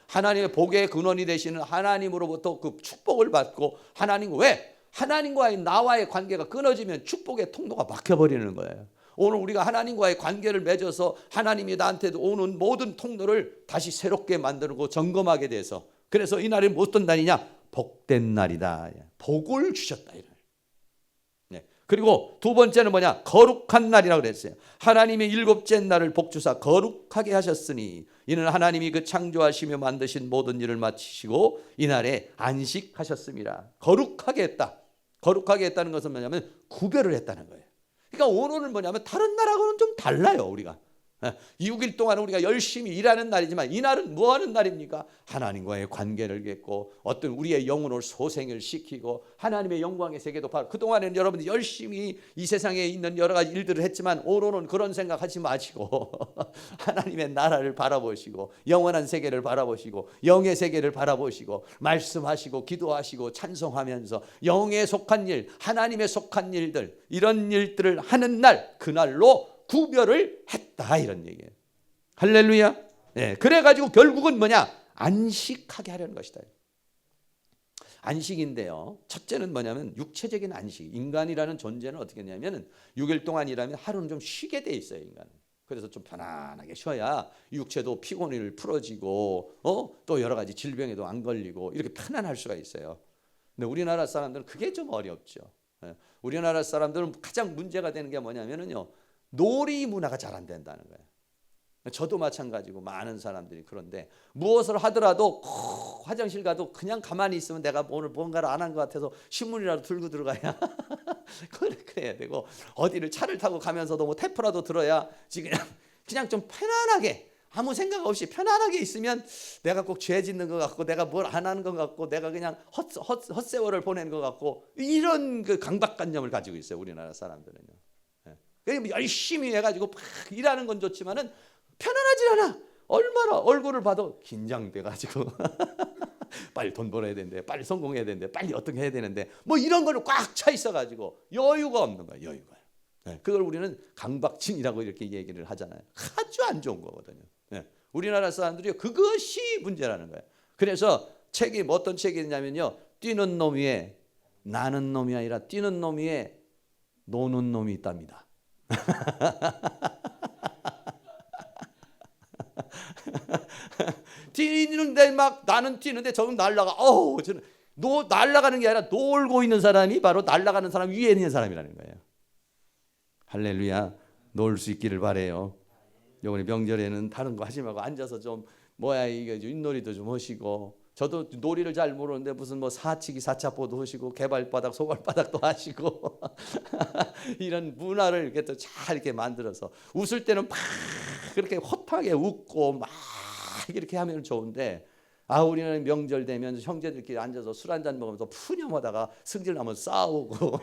하나님의 복의 근원이 되시는 하나님으로부터 그 축복을 받고, 하나님 왜? 하나님과의 나와의 관계가 끊어지면 축복의 통로가 막혀버리는 거예요. 오늘 우리가 하나님과의 관계를 맺어서 하나님이 나한테 오는 모든 통로를 다시 새롭게 만들고 점검하게 돼서, 그래서 이 날이 무슨 날이냐? 복된 날이다. 복을 주셨다. 네. 그리고 두 번째는 뭐냐? 거룩한 날이라고 그랬어요. 하나님의 일곱째 날을 복주사 거룩하게 하셨으니 이는 하나님이 그 창조하시며 만드신 모든 일을 마치시고 이날에 안식하셨습니다. 거룩하게 했다. 거룩하게 했다는 것은 뭐냐면 구별을 했다는 거예요. 그러니까 오늘은 뭐냐면 다른 날하고는 좀 달라요. 우리가 6일 동안 우리가 열심히 일하는 날이지만 이 날은 뭐 하는 날입니까? 하나님과의 관계를 맺고 어떤 우리의 영혼을 소생을 시키고 하나님의 영광의 세계도 바로, 그동안에는 여러분들이 열심히 이 세상에 있는 여러 가지 일들을 했지만 오늘은 그런 생각하지 마시고 하나님의 나라를 바라보시고 영원한 세계를 바라보시고 영의 세계를 바라보시고 말씀하시고 기도하시고 찬송하면서 영에 속한 일, 하나님에 속한 일들, 이런 일들을 하는 날, 그날로 구별을 했다, 이런 얘기예요. 할렐루야. 네, 그래가지고 결국은 뭐냐? 안식하게 하려는 것이다. 안식인데요, 첫째는 뭐냐면 육체적인 안식. 인간이라는 존재는 어떻게 했냐면 6일 동안 일하면 하루는 좀 쉬게 돼 있어요, 인간은. 그래서 좀 편안하게 쉬어야 육체도 피곤을 풀어지고 또 여러 가지 질병에도 안 걸리고 이렇게 편안할 수가 있어요. 근데 우리나라 사람들은 그게 좀 어렵죠. 우리나라 사람들은 가장 문제가 되는 게 뭐냐면요, 놀이 문화가 잘 안 된다는 거예요. 저도 마찬가지고 많은 사람들이 그런데 무엇을 하더라도 화장실 가도 그냥 가만히 있으면 내가 오늘 뭔가를 안 한 것 같아서 신문이라도 들고 들어가야 그래야 되고 어디를 차를 타고 가면서도 뭐 테프라도 들어야 그냥 좀 편안하게 아무 생각 없이 편안하게 있으면 내가 꼭 죄 짓는 것 같고 내가 뭘 안 하는 것 같고 내가 그냥 헛세월을 보내는 것 같고 이런 그 강박관념을 가지고 있어요. 우리나라 사람들은요. 열심히 해가지고 막 일하는 건 좋지만은 편안하지 않아. 얼마나 얼굴을 봐도 긴장돼가지고 빨리 돈 벌어야 되는데 빨리 성공해야 되는데 빨리 어떻게 해야 되는데 뭐 이런 걸로 꽉 차 있어가지고 여유가 없는 거야. 여유가. 그걸 우리는 강박증이라고 이렇게 얘기를 하잖아요. 아주 안 좋은 거거든요. 우리나라 사람들이 그것이 문제라는 거예요. 그래서 책이 어떤 책이 있냐면요. 뛰는 놈 위에 나는 놈이 아니라 뛰는 놈 위에 노는 놈이 있답니다. 뛰는데 막 나는 뛰는데 저는 날아가. 저는 날아가는 게 아니라 놀고 있는 사람이 바로 날아가는 사람 위에 있는 사람이라는 거예요. 할렐루야. 놀 수 있기를 바래요. 이번에 명절에는 다른 거 하지 말고 앉아서 좀 이게 윷놀이도 좀 하시고 저도 놀이를 잘 모르는데 무슨 뭐 사치기 사차보도 하시고 개발바닥 소갈바닥도 하시고 이런 문화를 이렇게 또 잘 이렇게 만들어서 웃을 때는 막 그렇게 호탕하게 웃고 막 이렇게 하면 좋은데 우리는 명절 되면 형제들끼리 앉아서 술 한잔 먹으면서 푸념하다가 승질나면 싸우고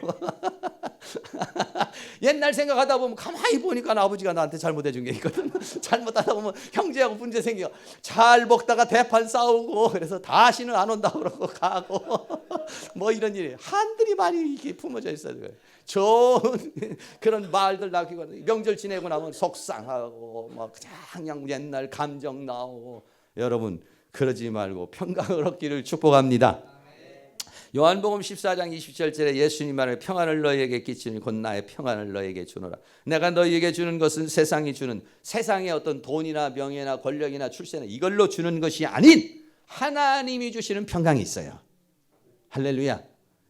옛날 생각하다 보면 가만히 보니까 아버지가 나한테 잘못해 준 게 있거든. 잘못하다 보면 형제하고 문제 생겨. 잘 먹다가 대판 싸우고 그래서 다시는 안 온다 그러고 가고 뭐 이런 일이 한들이 많이 이렇게 품어져 있어요. 좋은 그런 말들 나기고 명절 지내고 나면 속상하고 막 그냥 옛날 감정 나오고 여러분 그러지 말고 평강을 얻기를 축복합니다. 요한복음 14장 27절에 예수님 말을 평안을 너희에게 끼치니 곧 나의 평안을 너희에게 주노라. 내가 너희에게 주는 것은 세상이 주는 세상의 어떤 돈이나 명예나 권력이나 출세나 이걸로 주는 것이 아닌 하나님이 주시는 평강이 있어요. 할렐루야.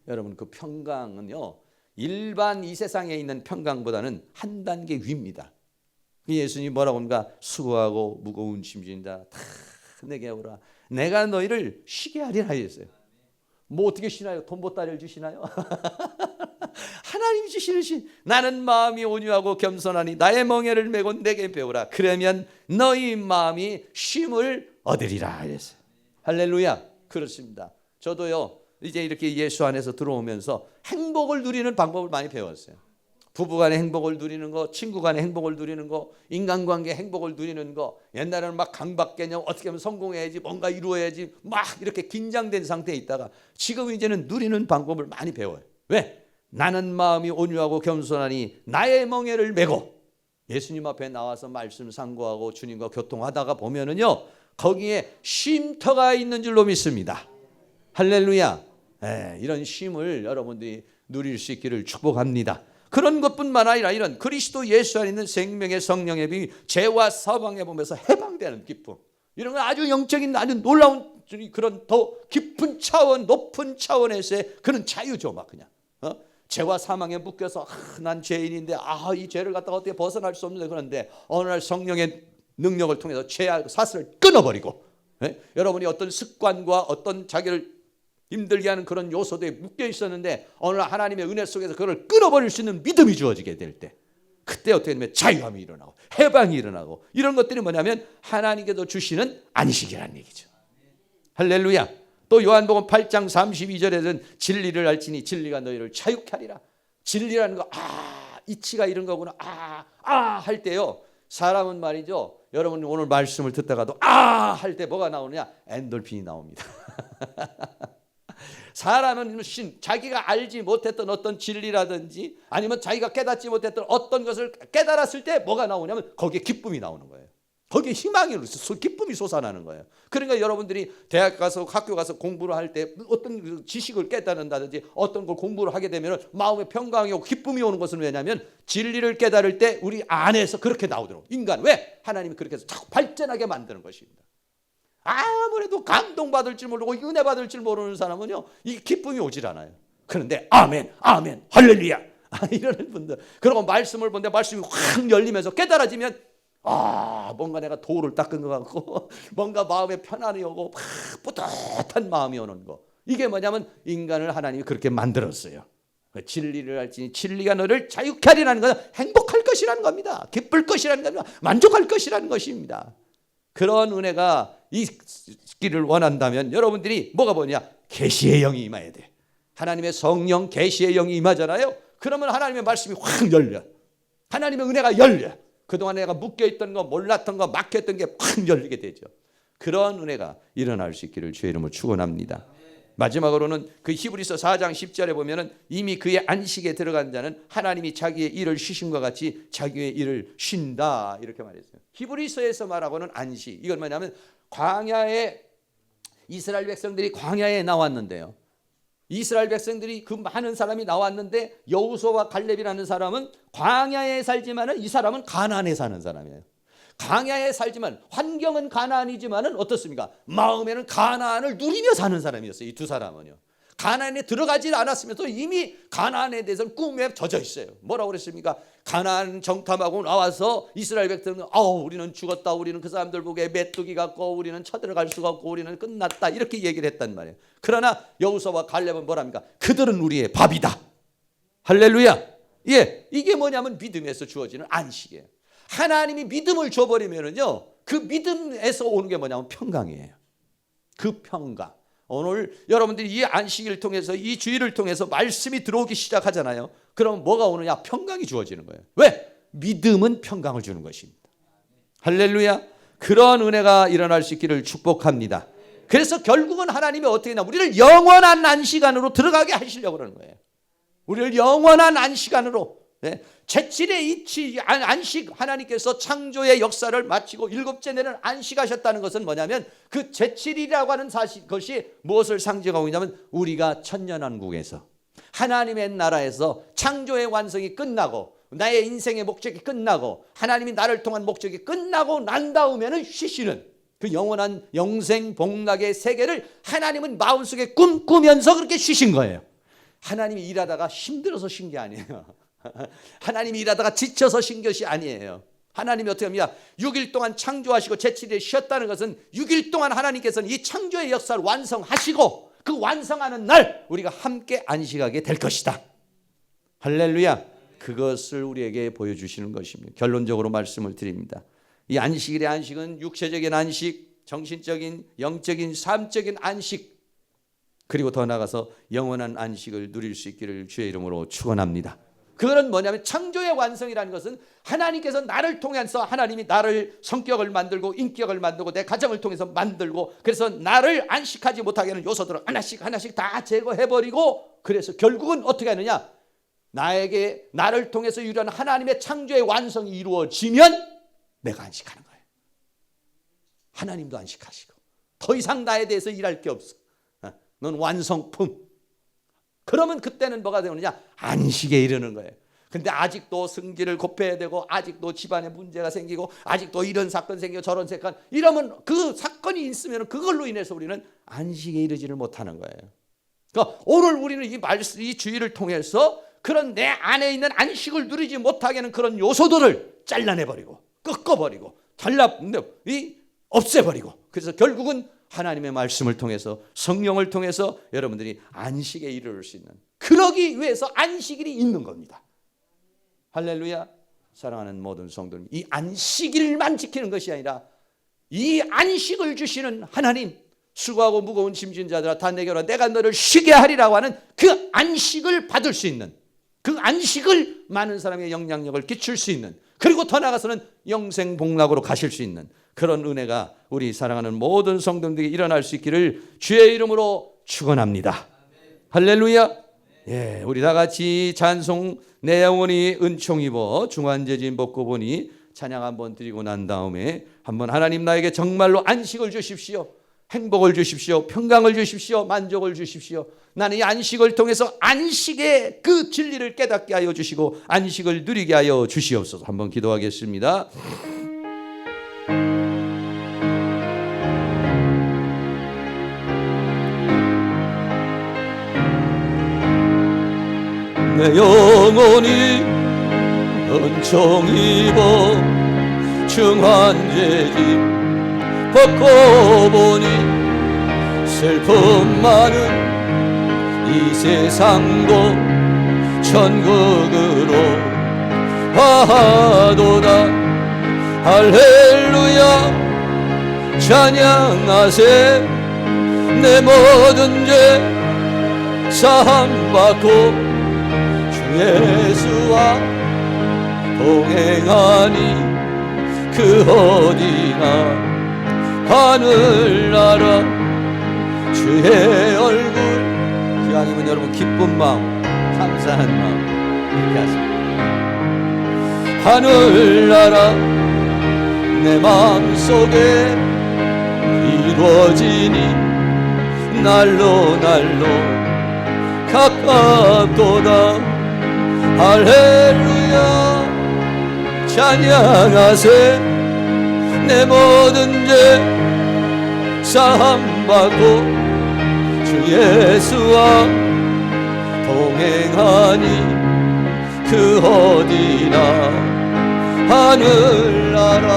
여러분 그 평강은요 일반 이 세상에 있는 평강보다는 한 단계 위입니다. 예수님 뭐라고 합니까? 수고하고 무거운 짐진다 다 내게 오라. 내가 너희를 쉬게 하리라 했어요. 뭐 어떻게 쉬나요? 돈 보따리를 주시나요? 하나님이 주시는 신. 나는 마음이 온유하고 겸손하니 나의 멍에를 메고 내게 배우라. 그러면 너희 마음이 쉼을 얻으리라 했어요. 할렐루야. 그렇습니다. 저도요 이제 이렇게 예수 안에서 들어오면서 행복을 누리는 방법을 많이 배웠어요. 부부간의 행복을 누리는 거, 친구간의 행복을 누리는 거, 인간관계 행복을 누리는 거. 옛날에는 막 강박개념 어떻게 하면 성공해야지 뭔가 이루어야지 막 이렇게 긴장된 상태에 있다가 지금 이제는 누리는 방법을 많이 배워요. 왜? 나는 마음이 온유하고 겸손하니 나의 멍에를 메고 예수님 앞에 나와서 말씀 상고하고 주님과 교통하다가 보면은요 거기에 쉼터가 있는 줄로 믿습니다. 할렐루야. 이런 쉼을 여러분들이 누릴 수 있기를 축복합니다. 그런 것뿐만 아니라 이런 그리스도 예수 안에 있는 생명의 성령의 빛이 죄와 사방에 보면서 해방되는 기쁨, 이런 건 아주 영적인 아주 놀라운 그런 더 깊은 차원 높은 차원에서의 그런 자유죠. 막 그냥 죄와 사망에 묶여서 난 죄인인데 이 죄를 갖다가 어떻게 벗어날 수 없는데 그런데 어느 날 성령의 능력을 통해서 죄와 사슬을 끊어버리고 여러분이 어떤 습관과 어떤 자기를 힘들게 하는 그런 요소들에 묶여 있었는데 어느 날 하나님의 은혜 속에서 그걸 끊어버릴 수 있는 믿음이 주어지게 될 때 그때 어떻게 되면 자유함이 일어나고 해방이 일어나고 이런 것들이 뭐냐면 하나님께서 주시는 안식이라는 얘기죠. 할렐루야. 또 요한복음 8장 32절에는 진리를 알지니 진리가 너희를 자유케 하리라. 진리라는 거 이치가 이런 거구나 할 때요 사람은 말이죠 여러분 오늘 말씀을 듣다가도 할 때 뭐가 나오느냐 엔돌핀이 나옵니다. 사람은 자기가 알지 못했던 어떤 진리라든지 아니면 자기가 깨닫지 못했던 어떤 것을 깨달았을 때 뭐가 나오냐면 거기에 기쁨이 나오는 거예요. 거기에 희망이 기쁨이 솟아나는 거예요. 그러니까 여러분들이 대학 가서 학교 가서 공부를 할 때 어떤 지식을 깨닫는다든지 어떤 걸 공부를 하게 되면 마음에 평강이 오고 기쁨이 오는 것은 왜냐하면 진리를 깨달을 때 우리 안에서 그렇게 나오도록 인간 왜? 하나님이 그렇게 해서 자꾸 발전하게 만드는 것입니다. 아무래도 감동받을 줄 모르고 은혜 받을 줄 모르는 사람은요 이 기쁨이 오질 않아요. 그런데 아멘 아멘 할렐루야 이러는 분들 그리고 말씀을 보는데 말씀이 확 열리면서 깨달아지면 뭔가 내가 도를 닦은 것 같고 뭔가 마음에 편안이 오고 막 뿌듯한 마음이 오는 거. 이게 뭐냐면 인간을 하나님이 그렇게 만들었어요. 진리를 알지니 진리가 너를 자유케 하리라는 것은 행복할 것이라는 겁니다. 기쁠 것이라는 겁니다. 만족할 것이라는 것입니다. 그런 은혜가 있기를 원한다면 여러분들이 뭐가 뭐냐? 계시의 영이 임해야 돼. 하나님의 성령 계시의 영이 임하잖아요. 그러면 하나님의 말씀이 확 열려. 하나님의 은혜가 열려. 그동안 내가 묶여있던 거, 몰랐던 거, 막혔던 게 확 열리게 되죠. 그런 은혜가 일어날 수 있기를 주의 이름으로 축원합니다. 마지막으로는 그 히브리서 4장 10절에 보면은 이미 그의 안식에 들어간 자는 하나님이 자기의 일을 쉬심과 같이 자기의 일을 쉰다 이렇게 말했어요. 히브리서에서 말하고는 안식, 이건 뭐냐면 광야에 이스라엘 백성들이 광야에 나왔는데요. 이스라엘 백성들이 그 많은 사람이 나왔는데 여호수아와 갈렙이라는 사람은 광야에 살지만은 이 사람은 가나안에 사는 사람이에요. 광야에 살지만 환경은 가나안이지만은 어떻습니까? 마음에는 가나안을 누리며 사는 사람이었어요. 이 두 사람은요. 가나안에 들어가지 않았으면서 이미 가나안에 대해서는 꿈에 젖어 있어요. 뭐라고 그랬습니까? 가나안 정탐하고 나와서 이스라엘 백성은 우리는 죽었다. 우리는 그 사람들 보기에 메뚜기 같고 우리는 쳐들어갈 수가 없고 우리는 끝났다. 이렇게 얘기를 했단 말이에요. 그러나 여호수아와 갈렙은 뭐랍니까? 그들은 우리의 밥이다. 할렐루야. 예, 이게 뭐냐면 믿음에서 주어지는 안식이에요. 하나님이 믿음을 줘버리면은요, 그 믿음에서 오는 게 뭐냐면 평강이에요. 그 평강. 오늘 여러분들이 이 안식일을 통해서 이 주일을 통해서 말씀이 들어오기 시작하잖아요. 그럼 뭐가 오느냐? 평강이 주어지는 거예요. 왜? 믿음은 평강을 주는 것입니다. 할렐루야. 그런 은혜가 일어날 수 있기를 축복합니다. 그래서 결국은 하나님이 어떻게 했냐? 우리를 영원한 안식 안으로 들어가게 하시려고 그러는 거예요. 우리를 영원한 안식 안으로. 제7의 이치 안식, 하나님께서 창조의 역사를 마치고 일곱째 날은 안식하셨다는 것은 뭐냐면 그 제7이라고 하는 것이 무엇을 상징하고 있냐면 우리가 천년왕국에서 하나님의 나라에서 창조의 완성이 끝나고 나의 인생의 목적이 끝나고 하나님이 나를 통한 목적이 끝나고 난 다음에는 쉬시는 그 영원한 영생 복락의 세계를 하나님은 마음속에 꿈꾸면서 그렇게 쉬신 거예요. 하나님이 일하다가 힘들어서 쉰 게 아니에요. 하나님이 일하다가 지쳐서 쉰 것이 아니에요. 하나님이 어떻게 합니까? 6일 동안 창조하시고 제7일에 쉬었다는 것은 6일 동안 하나님께서는 이 창조의 역사를 완성하시고 그 완성하는 날 우리가 함께 안식하게 될 것이다. 할렐루야. 그것을 우리에게 보여주시는 것입니다. 결론적으로 말씀을 드립니다. 이 안식일의 안식은 육체적인 안식, 정신적인, 영적인, 삶적인 안식, 그리고 더 나아가서 영원한 안식을 누릴 수 있기를 주의 이름으로 축원합니다. 그거는 뭐냐면 창조의 완성이라는 것은 하나님께서 나를 통해서 하나님이 나를 성격을 만들고 인격을 만들고 내 가정을 통해서 만들고 그래서 나를 안식하지 못하게 하는 요소들을 하나씩 하나씩 다 제거해버리고 그래서 결국은 어떻게 하느냐? 나를 통해서 이루어진 하나님의 창조의 완성이 이루어지면 내가 안식하는 거예요. 하나님도 안식하시고 더 이상 나에 대해서 일할 게 없어. 넌 완성품. 그러면 그때는 뭐가 되느냐? 안식에 이르는 거예요. 근데 아직도 승기를 곱해야 되고 아직도 집안에 문제가 생기고 아직도 이런 사건 생기고 저런 사건 이러면 그 사건이 있으면 그걸로 인해서 우리는 안식에 이르지를 못하는 거예요. 그러니까 오늘 우리는 이 주의를 통해서 그런 내 안에 있는 안식을 누리지 못하게 하는 그런 요소들을 잘라내버리고 꺾어버리고 없애버리고 그래서 결국은 하나님의 말씀을 통해서 성령을 통해서 여러분들이 안식에 이르를 수 있는 그러기 위해서 안식일이 있는 겁니다. 할렐루야. 사랑하는 모든 성도님, 이 안식일만 지키는 것이 아니라 이 안식을 주시는 하나님, 수고하고 무거운 짐진 자들아 다 내게 오라 내가 너를 쉬게 하리라고 하는 그 안식을 받을 수 있는 그 안식을 많은 사람의 영향력을 끼칠 수 있는 그리고 더 나아가서는 영생 복락으로 가실 수 있는 그런 은혜가 우리 사랑하는 모든 성도들에게 일어날 수 있기를 주의 이름으로 축원합니다. 할렐루야. 예, 우리 다 같이 찬송 내 영혼이 은총 입어 중환제진 벗고 보니 찬양 한번 드리고 난 다음에 한번 하나님 나에게 정말로 안식을 주십시오. 행복을 주십시오. 평강을 주십시오. 만족을 주십시오. 나는 이 안식을 통해서 안식의 그 진리를 깨닫게 하여 주시고 안식을 누리게 하여 주시옵소서. 한번 기도하겠습니다. 내 영혼이 은총 입어 중한 죄짐 벗고 보니 슬픔 많은 이 세상도 천국으로 화하도다. 할렐루야 찬양하세. 내 모든 죄 사함받고 주 예수와 동행하니 그 어디나 하늘나라 주의 얼굴. 기왕이면 여러분 기쁜 마음, 감사한 마음 이렇게 하십니다. 하늘나라 내 마음속에 이루어지니 날로 날로 가깝도다. 할렐루야 찬양하세. 내 모든 죄 사함받고 주 예수와 동행하니 그 어디나 하늘나라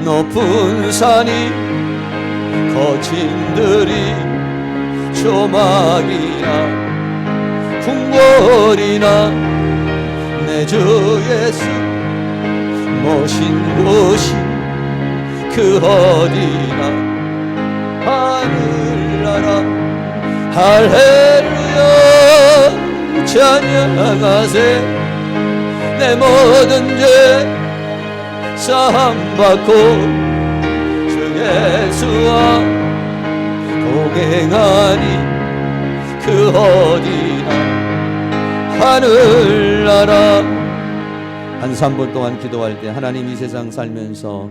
높은 산이 거친 들이 조막이나 궁궐이나 내 주 예수 모신 곳이 그 어디나 하늘나라. 할렐루야 찬양하세. 내 모든 죄 사함받고 주 예수와 동행하니 그 어디나 하늘나라. 한 3분 동안 기도할 때 하나님 이 세상 살면서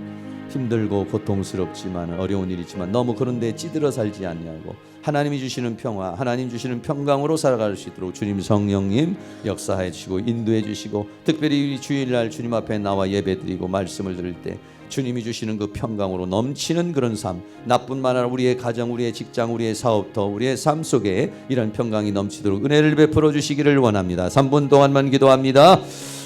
힘들고 고통스럽지만 어려운 일이지만 너무 그런 데 찌들어 살지 않냐고 하나님이 주시는 평화, 하나님 주시는 평강으로 살아갈 수 있도록 주님 성령님 역사해 주시고 인도해 주시고, 특별히 주일날 주님 앞에 나와 예배드리고 말씀을 들을 때 주님이 주시는 그 평강으로 넘치는 그런 삶, 나뿐만 아니라 우리의 가정, 우리의 직장, 우리의 사업터, 우리의 삶 속에 이런 평강이 넘치도록 은혜를 베풀어 주시기를 원합니다. 3분 동안만 기도합니다.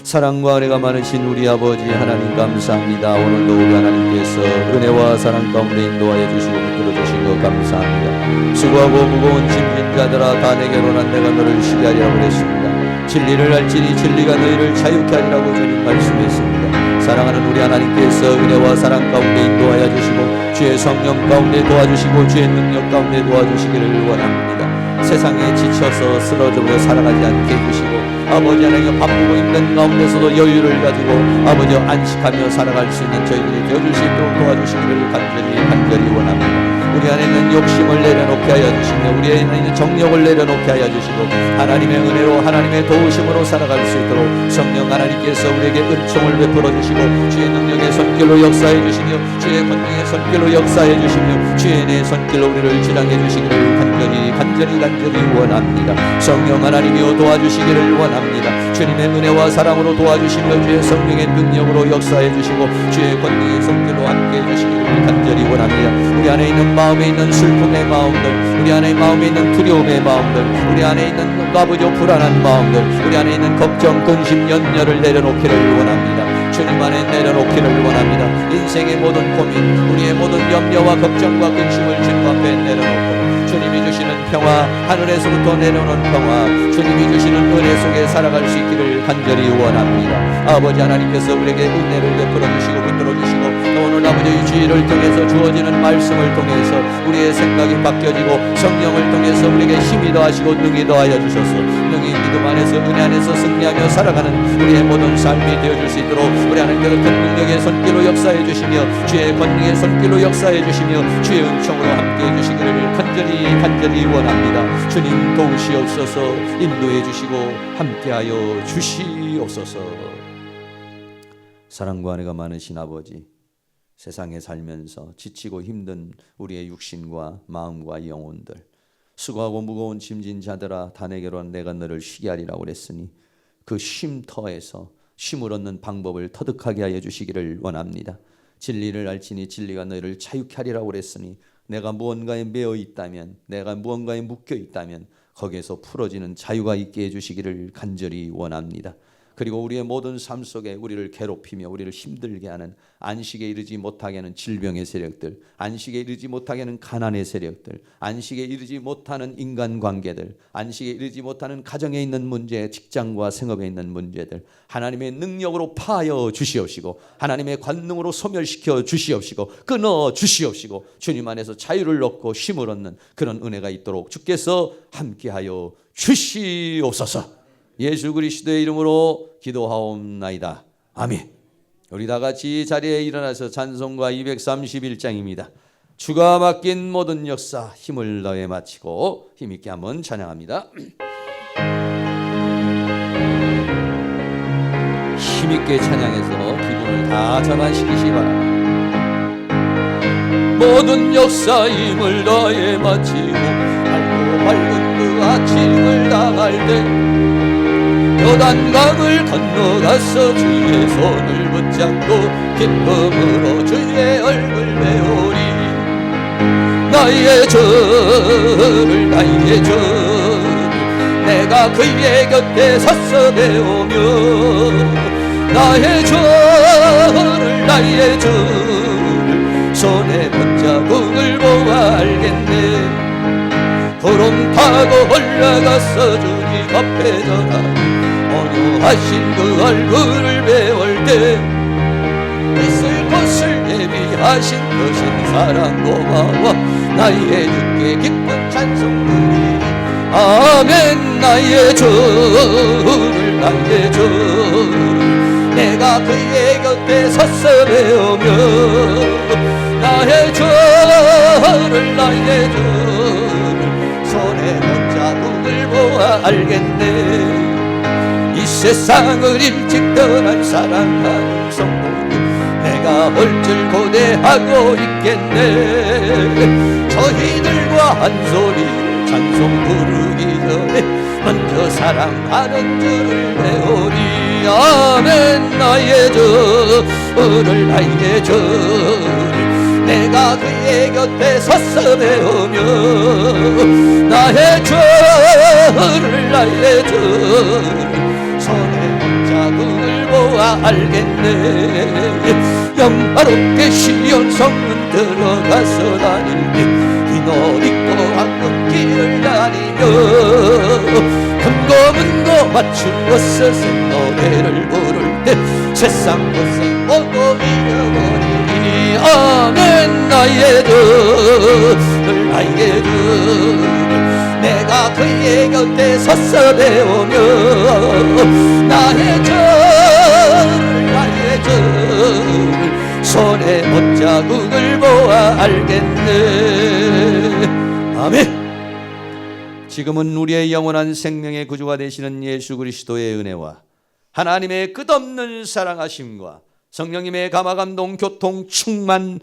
사랑과 은혜가 많으신 우리 아버지 하나님 감사합니다. 오늘도 우리 하나님께서 은혜와 사랑 가운데 인도하여 주시고 붙들어 주신 것 감사합니다. 수고하고 무거운 짐진 자들아 다 내게로 난 내가 너를 쉬게 하리라고 그랬습니다. 진리를 알지니 진리가 너희를 자유케 하리라고 주님 말씀했습니다. 사랑하는 우리 하나님께서 은혜와 사랑 가운데 인도하여 주시고 주의 성령 가운데 도와주시고 주의 능력 가운데 도와주시기를 원합니다. 세상에 지쳐서 쓰러져 살아가지 않게 해주시고 아버지 하나님 바쁘고 힘든 가운데서도 여유를 가지고 아버지 안식하며 살아갈 수 있는 저희들이 되어줄 수 있도록 도와주시기를 간절히 원합니다. 우리 안에 있는 욕심을 내려놓게 하여 주시며 우리 안에 있는 정욕을 내려놓게 하여 주시고 하나님의 은혜로 하나님의 도우심으로 살아갈 수 있도록 성령 하나님께서 우리에게 은총을 베풀어 주시고 주의 능력의 손길로 역사해 주시며 주의 권능의 손길로 역사해 주시며 주의 은혜의 손길로 우리를 주장해 주시기를 간절히 원합니다. 성령 하나님이여 도와주시기를 원합니다. 주님의 은혜와 사랑으로 도와주시며 주의 성령의 능력으로 역사해 주시고 주의 권능의 손길로 함께해 주시기를 간절히 원합니다. 우리 안에 있는 마음에 있는 슬픔의 마음들, 우리 안에 마음에 있는 두려움의 마음들, 우리 안에 있는 아버지 불안한 마음들, 우리 안에 있는 걱정, 근심, 염려를 내려놓기를 원합니다. 주님 안에 내려놓기를 원합니다. 인생의 모든 고민, 우리의 모든 염려와 걱정과 근심을 주님 앞에 내려놓고 주님이 주시는 평화, 하늘에서부터 내려오는 평화, 주님이 주시는 은혜 속에 살아갈 수 있기를 간절히 원합니다. 아버지 하나님께서 우리에게 은혜를 베풀어 주시고 붙들어 주시고 오늘 아버지의 주의를 통해서 주어지는 말씀을 통해서 우리의 생각이 바뀌어지고 성령을 통해서 우리에게 힘이 더하시고 능히 더하여 주셔서 능히 믿음 안에서 은혜 안에서 승리하며 살아가는 우리의 모든 삶이 되어줄 수 있도록 우리 하나님께서 큰 능력의 손길로 역사해 주시며 주의 권능의 손길로 역사해 주시며 주의 은총으로 함께해 주시기를 간절히 원합니다. 주님 도우시옵소서, 인도해 주시고 함께하여 주시옵소서. 사랑과 은혜가 많으신 아버지, 세상에 살면서 지치고 힘든 우리의 육신과 마음과 영혼들, 수고하고 무거운 짐진 자들아 다 내게로 내가 너를 쉬게 하리라고 그랬으니 그 쉼터에서 쉼을 얻는 방법을 터득하게 하여 주시기를 원합니다. 진리를 알지니 진리가 너희를 자유케 하리라고 그랬으니 내가 무언가에 매어 있다면, 내가 무언가에 묶여 있다면 거기에서 풀어지는 자유가 있게 해주시기를 간절히 원합니다. 그리고 우리의 모든 삶 속에 우리를 괴롭히며 우리를 힘들게 하는, 안식에 이르지 못하게 하는 질병의 세력들, 안식에 이르지 못하게 하는 가난의 세력들, 안식에 이르지 못하는 인간관계들, 안식에 이르지 못하는 가정에 있는 문제, 직장과 생업에 있는 문제들 하나님의 능력으로 파하여 주시옵시고, 하나님의 권능으로 소멸시켜 주시옵시고, 끊어 주시옵시고, 주님 안에서 자유를 얻고 쉼을 얻는 그런 은혜가 있도록 주께서 함께하여 주시옵소서. 예수 그리스도의 이름으로 기도하옵나이다. 아멘. 우리 다 같이 자리에 일어나서 찬송가 231장입니다. 주가 맡긴 모든 역사 힘을 더해 마치고 힘있게 한번 찬양합니다. 힘있게 찬양해서 기분을 다 전환시키시기 바랍니다. 모든 역사 힘을 더해 마치고 밝고 밝은 그 아침을 당할 때 요단강을 건너가서 주의 손을 붙잡고 기쁨으로 주의 얼굴 배우리. 나의 죄를 나의 죄를 내가 그의 곁에 서서 배우며 나의 죄를 나의 죄를 손에 붙잡음을 보아 알겠네. 구름 타고 올라가서 주님 앞에 전하니 온유하신 그 얼굴을 배울 때 있을 곳을 예비하신 그 신사랑 고마워 나의 주께 기쁜 찬송 드리니 아멘. 나의 주를 나의 주를 내가 그의 곁에 서서 배우며 나의 주를 나의 주를 손에 붙잡음을 보아 알겠네. 이 세상을 일찍 떠난 사랑하는 성도들 내가 올 줄 고대하고 있겠네. 저희들과 한 소리를 찬송 부르기 전에 먼저 사랑하는 주를 배우리. 아멘. 나의 주를 나의 주를 내가 그의 곁에 서서 배우며 나의 주를 나의 주를 손에 붙잡음을 보아 알겠네. 영화롭게 시온 성문 들어가서 다닐 때 흰 옷 입고 황금길을 다니며 금고문고 맞추어서 생노래를 부를 때 세상 고생 모두 잃어버리니 아멘. 나의 주를 나의 주를 내가 그의 곁에 서서 배우며 나의 주를 나의 주를 손에 못자국을 보아 알겠네. 아멘. 지금은 우리의 영원한 생명의 구주가 되시는 예수 그리스도의 은혜와 하나님의 끝없는 사랑하심과 성령님의 감화감동 교통 충만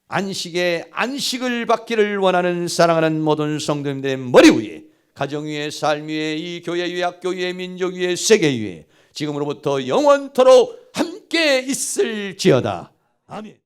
안식을 받기를 원하는 사랑하는 모든 성도님들의 머리 위에, 가정 위에, 삶 위에, 이 교회 위에, 학교 위에, 민족 위에, 세계 위에 지금으로부터 영원토록 함께 있을지어다. 아멘.